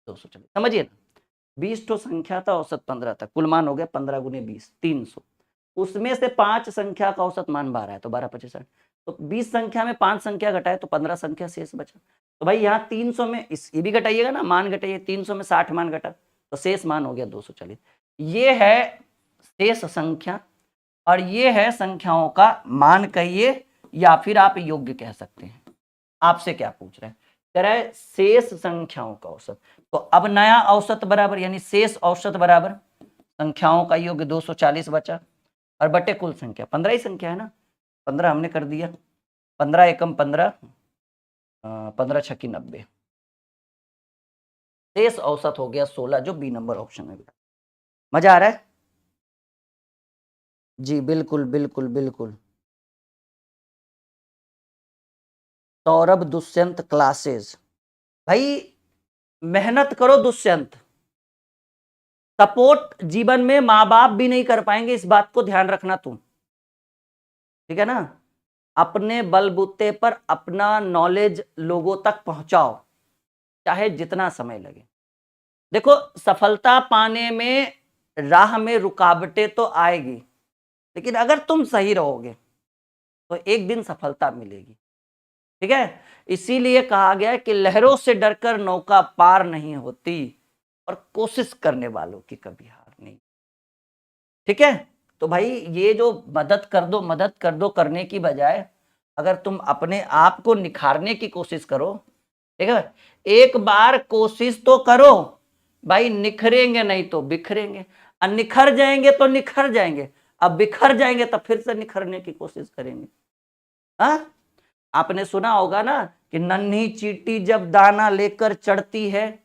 200। चलिए समझिए ना, 20 तो संख्या था, औसत 15 था, कुल मान हो गया 15 गुने 20 300, उसमें से 5 संख्या का औसत मान 12 है, तो 12 25 60, तो 20 संख्या में 5 संख्या घटाए तो 15 संख्या शेष बचा। तो भाई यहाँ 300 में इस ये भी घटाइएगा ना, मान घटाइए, 300 में 60 मान घटा तो शेष मान हो गया 240। ये है शेष संख्या और ये है संख्याओं का मान कहिए, या फिर आप योग्य कह सकते हैं। आपसे क्या पूछ रहे हैं, कह रहा है शेष संख्याओं का औसत, तो अब नया औसत बराबर यानी शेष औसत बराबर संख्याओं का योग 240 बचा, और बटे कुल संख्या 15 ही संख्या है ना, 15 हमने कर दिया, 15 एकम 15, 15 छक्की 90, शेष औसत हो गया 16, जो बी नंबर ऑप्शन में। मजा आ रहा है जी, बिल्कुल बिल्कुल बिल्कुल। सौरभ दुष्यंत क्लासेस, भाई मेहनत करो दुष्यंत, सपोर्ट जीवन में माँ बाप भी नहीं कर पाएंगे, इस बात को ध्यान रखना तुम, ठीक है ना। अपने बलबूते पर अपना नॉलेज लोगों तक पहुंचाओ, चाहे जितना समय लगे। देखो सफलता पाने में राह में रुकावटें तो आएगी, लेकिन अगर तुम सही रहोगे, तो एक दिन सफलता मिलेगी। ठीक है, इसीलिए कहा गया है कि लहरों से डरकर नौका पार नहीं होती और कोशिश करने वालों की कभी हार नहीं। ठीक है, तो भाई ये जो मदद कर दो करने की बजाय अगर तुम अपने आप को निखारने की कोशिश करो, ठीक है, एक बार कोशिश तो करो भाई, निखरेंगे नहीं तो बिखरेंगे, और निखर जाएंगे तो निखर जाएंगे, अब बिखर जाएंगे तो फिर से निखरने की कोशिश करेंगे। हाँ, आपने सुना होगा ना कि नन्ही चींटी जब दाना लेकर चढ़ती है,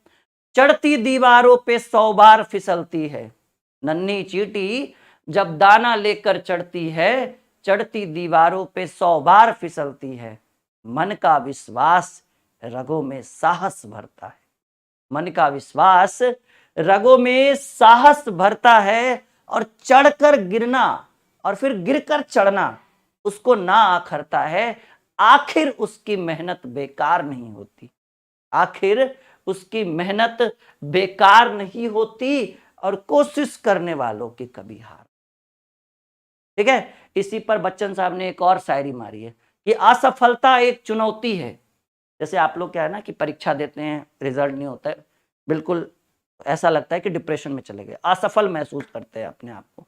चढ़ती दीवारों पे 100 बार फिसलती है। नन्ही चींटी जब दाना लेकर चढ़ती है, चढ़ती दीवारों पे 100 बार फिसलती है। मन का विश्वास रगों में साहस भरता है, मन का विश्वास रगों में साहस भरता है, और चढ़कर गिरना और फिर गिरकर चढ़ना उसको ना आखरता है। आखिर उसकी मेहनत बेकार नहीं होती, आखिर उसकी मेहनत बेकार नहीं होती, और कोशिश करने वालों की कभी हार। ठीक है, इसी पर बच्चन साहब ने एक और शायरी मारी है कि असफलता एक चुनौती है। जैसे आप लोग क्या है ना कि परीक्षा देते हैं, रिजल्ट नहीं होता है, बिल्कुल ऐसा लगता है कि डिप्रेशन में चले गए, असफल महसूस करते हैं अपने आप को,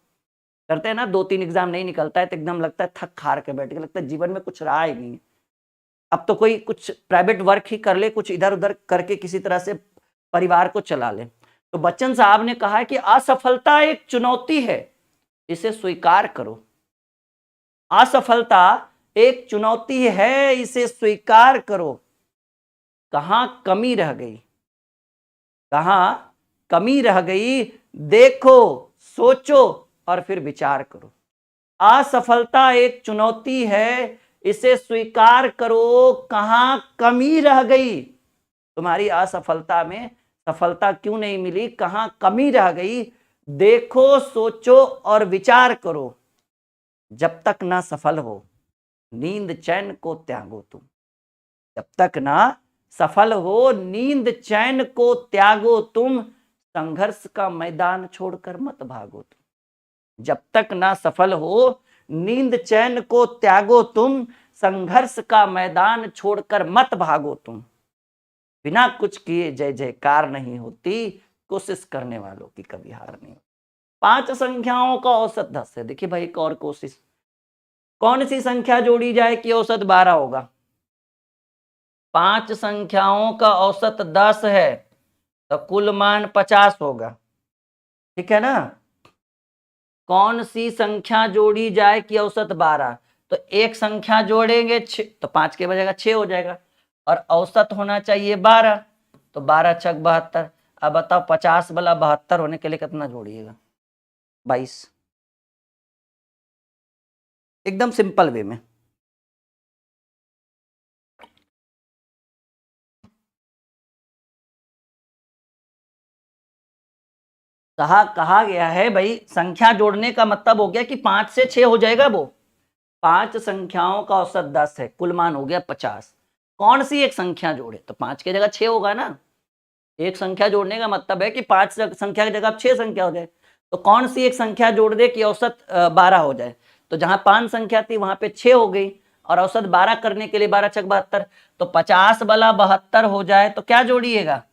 करते हैं ना। 2-3 एग्जाम नहीं निकलता है तो एकदम लगता है थक हार के बैठ के, लगता है जीवन में कुछ रहा ही नहीं, अब तो कोई कुछ प्राइवेट वर्क ही कर ले, कुछ इधर उधर करके किसी तरह से परिवार को चला ले। तो बच्चन साहब ने कहा है कि असफलता एक चुनौती है, इसे स्वीकार करो। असफलता एक चुनौती है, इसे स्वीकार करो। कहां कमी रह गई, कहां कमी रह गई, देखो, सोचो और फिर विचार करो। असफलता एक चुनौती है, इसे स्वीकार करो। कहां कमी रह गई, तुम्हारी असफलता में सफलता क्यों नहीं मिली, कहां कमी रह गई, देखो, सोचो और विचार करो। जब तक ना सफल हो नींद चैन को त्यागो तुम, जब तक ना सफल हो नींद चैन को त्यागो तुम, संघर्ष का मैदान छोड़कर मत भागो तुम। जब तक ना सफल हो नींद चैन को त्यागो तुम, संघर्ष का मैदान छोड़कर मत भागो तुम। बिना कुछ किए जय जयकार नहीं होती, कोशिश करने वालों की कभी हार नहीं होती। 5 संख्याओं का औसत 10 है। देखिए भाई एक और कोशिश, कौन सी संख्या जोड़ी जाए कि औसत 12 होगा? 5 संख्याओं का औसत 10 है तो कुल मान 50 होगा। ठीक है ना? कौन सी संख्या जोड़ी जाए कि औसत 12? तो एक संख्या जोड़ेंगे 6 तो 5 के बजाय 6 हो जाएगा, और औसत होना चाहिए 12, तो 12 छक 72। अब बताओ 50 वाला 72 होने के लिए कितना जोड़िएगा? 22। एकदम सिंपल वे में। कहा गया है भाई, संख्या जोड़ने का मतलब हो गया कि 5 से 6 हो जाएगा वो। 5 संख्याओं का औसत 10 है, कुल मान हो गया 50। कौन सी एक संख्या जोड़े? तो 5 की जगह 6 होगा ना। एक संख्या जोड़ने का मतलब है कि 5 संख्या की जगह 6 संख्या हो जाए। तो कौन सी एक संख्या जोड़ दे कि औसत 12 हो जाए? तो जहां 5 संख्या थी वहां पे 6 हो गई, और औसत 12 करने के लिए 12 छक 72, तो 50 वाला 72 हो जाए तो क्या जोड़िएगा?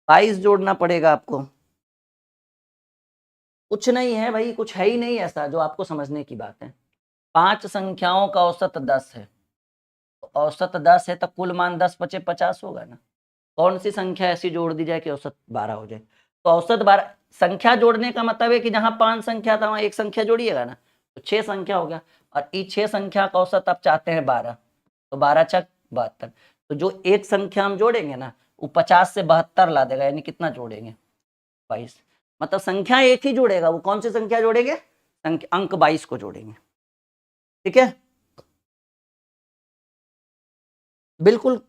22 जोड़ना पड़ेगा आपको। कुछ नहीं है भाई, कुछ है ही नहीं ऐसा जो आपको समझने की बात है। 5 संख्याओं का औसत 10 है, तो औसत 10 है तो कुल मान 10 × 5 = 50 होगा ना। कौन सी संख्या ऐसी जोड़ दी जाए कि औसत 12 हो जाए? तो औसत 12 संख्या जोड़ने का मतलब है कि जहां 5 संख्या था वहां एक संख्या जोड़िएगा ना, तो 6 संख्या हो गया, और इस 6 संख्या का औसत आप चाहते हैं 12, तो 12 छक 72। तो जो एक संख्या हम जोड़ेंगे ना वो 50 से 72 ला देगा, यानी कितना जोड़ेंगे? 22। मतलब संख्या एक ही जोड़ेगा, वो कौन सी संख्या जोड़ेंगे? अंक 22 को जोड़ेंगे। ठीक है, बिल्कुल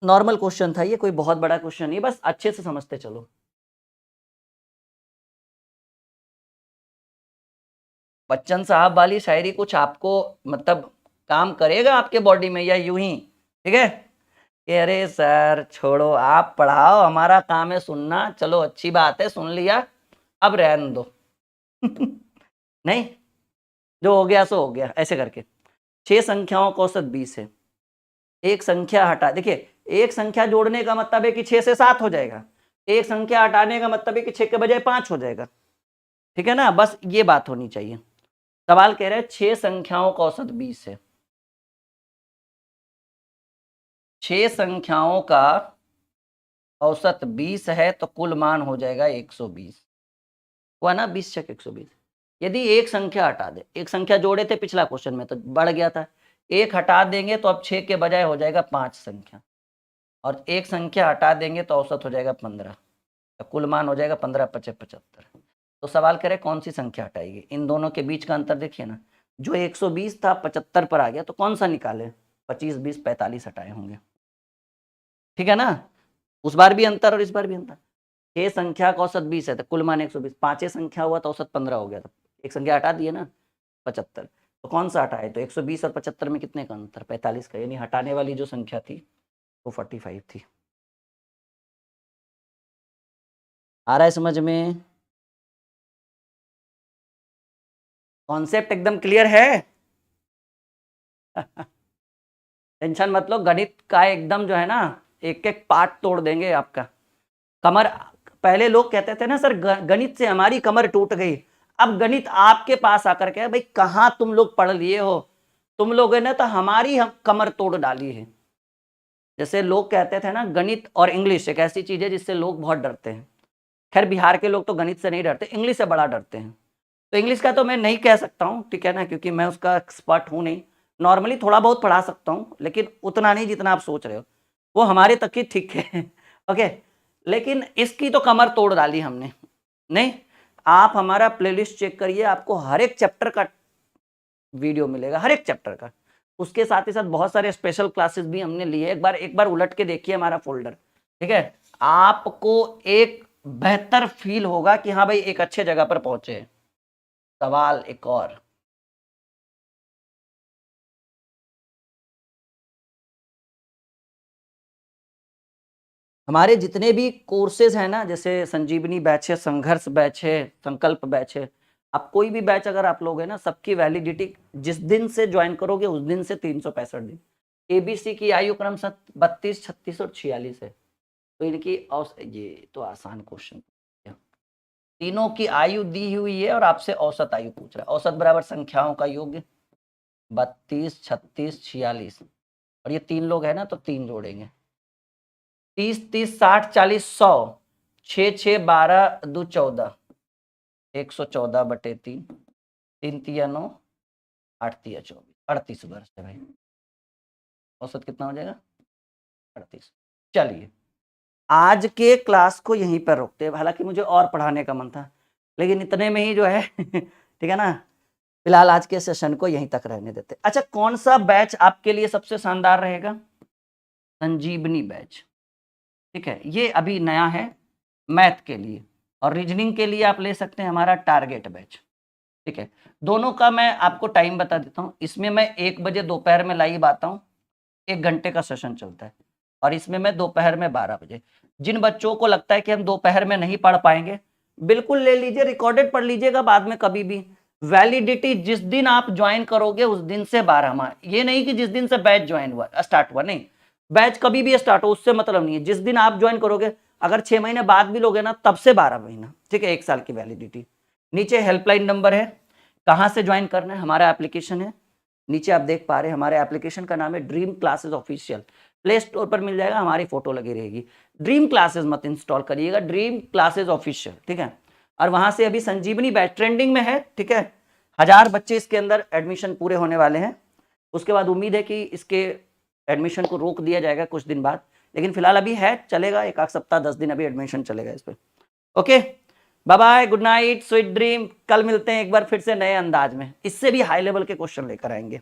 नॉर्मल क्वेश्चन था ये, कोई बहुत बड़ा क्वेश्चन नहीं, बस अच्छे से समझते चलो। बच्चन साहब वाली शायरी कुछ आपको मतलब काम करेगा आपके बॉडी में, या यूं ही? ठीक है कि अरे सर छोड़ो, आप पढ़ाओ, हमारा काम है सुनना, चलो अच्छी बात है सुन लिया, अब रहने दो। नहीं, जो हो गया सो हो गया, ऐसे करके। 6 संख्याओं का औसत 20 है। एक संख्या हटा, देखिए एक संख्या जोड़ने का मतलब है कि 6 से 7 हो जाएगा, एक संख्या हटाने का मतलब है कि 6 के बजाय 5 हो जाएगा, ठीक है ना, बस ये बात होनी चाहिए। सवाल कह रहे हैं 6 संख्याओं का औसत 20 है, 6 संख्याओं का औसत 20 है तो कुल मान हो जाएगा 120, हुआ ना, 20 छक 120। यदि एक संख्या हटा दे, एक संख्या जोड़े थे पिछला क्वेश्चन में तो बढ़ गया था, एक हटा देंगे तो अब 6 के बजाय हो जाएगा 5 संख्या, और एक संख्या हटा देंगे तो औसत हो जाएगा 15, तो कुल मान हो जाएगा 15 5 75। तो सवाल करें कौन सी संख्या हटाएगी, इन दोनों के बीच का अंतर देखिए ना, जो 120 था 75 पर आ गया, तो कौन सा निकाले, 25 20 45 हटाए होंगे, ठीक है ना, उस बार भी अंतर और इस बार भी अंतर। 6 संख्या का औसत 20 है तो कुल मान 120, 5 संख्या हुआ तो औसत 15 हो गया, तो एक संख्या हटा दिए ना 75, तो कौन सा हटाए, तो 120 और 75 में कितने का अंतर, 45 का, यानी हटाने वाली जो संख्या थी वो 45 थी। आ रहा है समझ में, कॉन्सेप्ट एकदम क्लियर है। टेंशन मत लो, गणित का एकदम जो है ना एक एक पार्ट तोड़ देंगे आपका। कमर, पहले लोग कहते थे ना सर गणित से हमारी कमर टूट गई, अब गणित आपके पास आकर के भाई कहां तुम लोग पढ़ लिए हो, तुम लोगों ने तो हमारी कमर तोड़ डाली है। जैसे लोग कहते थे ना गणित और इंग्लिश एक ऐसी चीज है जिससे लोग बहुत डरते हैं, खैर बिहार के लोग तो गणित से नहीं डरते, इंग्लिश से बड़ा डरते हैं। तो इंग्लिश का तो मैं नहीं कह सकता हूँ, ठीक है ना, क्योंकि मैं उसका एक्सपर्ट हूँ नहीं, नॉर्मली थोड़ा बहुत पढ़ा सकता हूँ, लेकिन उतना नहीं जितना आप सोच रहे हो, वो हमारे तक ही ठीक है। ओके, लेकिन इसकी तो कमर तोड़ डाली हमने। नहीं, आप हमारा प्लेलिस्ट चेक करिए, आपको हर एक चैप्टर का वीडियो मिलेगा, हर एक चैप्टर का, उसके साथ ही साथ बहुत सारे स्पेशल क्लासेस भी हमने लिए। एक बार उलट के देखिए हमारा फोल्डर, ठीक है, आपको एक बेहतर फील होगा कि हाँ भाई एक अच्छे जगह पर पहुंचे। सवाल एक और, हमारे जितने भी कोर्सेज हैं ना, जैसे संजीवनी बैच है, संघर्ष बैच है, संकल्प बैच है, अब कोई भी बैच अगर आप लोग है ना, सबकी वैलिडिटी जिस दिन से ज्वाइन करोगे उस दिन से 365 दिन। एबीसी की आयु क्रम 32 36 और 46 है, तो इनकी ये तो आसान क्वेश्चन, तीनों की आयु दी हुई है और आपसे औसत आयु पूछ रहा है। औसत बराबर संख्याओं का योग 32 36 46, और ये 3 लोग है ना तो 3 जोड़ेंगे, 30 30 60 40 100, 6 6 12 2 14, 114/3, 3 3 9, 8 3 24, 38 वर्ष है भाई, औसत कितना हो जाएगा 38। चलिए आज के क्लास को यहीं पर रोकते हैं, हालांकि मुझे और पढ़ाने का मन था, लेकिन इतने में ही जो है ठीक है ना, फिलहाल आज के सेशन को यहीं तक रहने देते। अच्छा, कौन सा बैच आपके लिए सबसे शानदार रहेगा, संजीवनी बैच, ठीक है, ये अभी नया है मैथ के लिए, और रीजनिंग के लिए आप ले सकते हैं हमारा टारगेट बैच, ठीक है। दोनों का मैं आपको टाइम बता देता हूँ, इसमें मैं 1 बजे दोपहर में लाइव आता हूँ, 1 घंटे का सेशन चलता है, और इसमें मैं दोपहर में 12 बजे। जिन बच्चों को लगता है कि हम दोपहर में नहीं पढ़ पाएंगे, बिल्कुल ले लीजिए, रिकॉर्डेड पढ़ लीजिएगा बाद में कभी भी। वैलिडिटी जिस दिन आप ज्वाइन करोगे उस दिन से 12 माह, ये नहीं कि जिस दिन से बैच ज्वाइन हुआ स्टार्ट हुआ, नहीं, बैच कभी भी स्टार्ट हो उससे मतलब नहीं है, जिस दिन आप ज्वाइन करोगे, अगर 6 महीने बाद भी लोगे ना तब से 12 महीना, ठीक है, 1 साल की वैलिडिटी। नीचे हेल्पलाइन नंबर है, कहाँ से ज्वाइन करना है, हमारा एप्लीकेशन है, नीचे आप देख पा रहे हैं, हमारे एप्लीकेशन का नाम है dream classes official, play store पर मिल जाएगा, हमारी फोटो लगी रहेगी। ड्रीम क्लासेस मत इंस्टॉल करिएगा, ड्रीम क्लासेस ऑफिशियल, ठीक है, और वहां से अभी संजीवनी बैच ट्रेंडिंग में है, ठीक है, 1000 बच्चे इसके अंदर एडमिशन पूरे होने वाले हैं, उसके बाद उम्मीद है कि इसके एडमिशन को रोक दिया जाएगा कुछ दिन बाद, लेकिन फिलहाल अभी है, चलेगा, 1 सप्ताह 10 दिन अभी एडमिशन चलेगा इस पर। Okay, bye bye, good night, sweet dream, कल मिलते हैं एक बार फिर से नए अंदाज में, इससे भी हाई लेवल के क्वेश्चन लेकर आएंगे।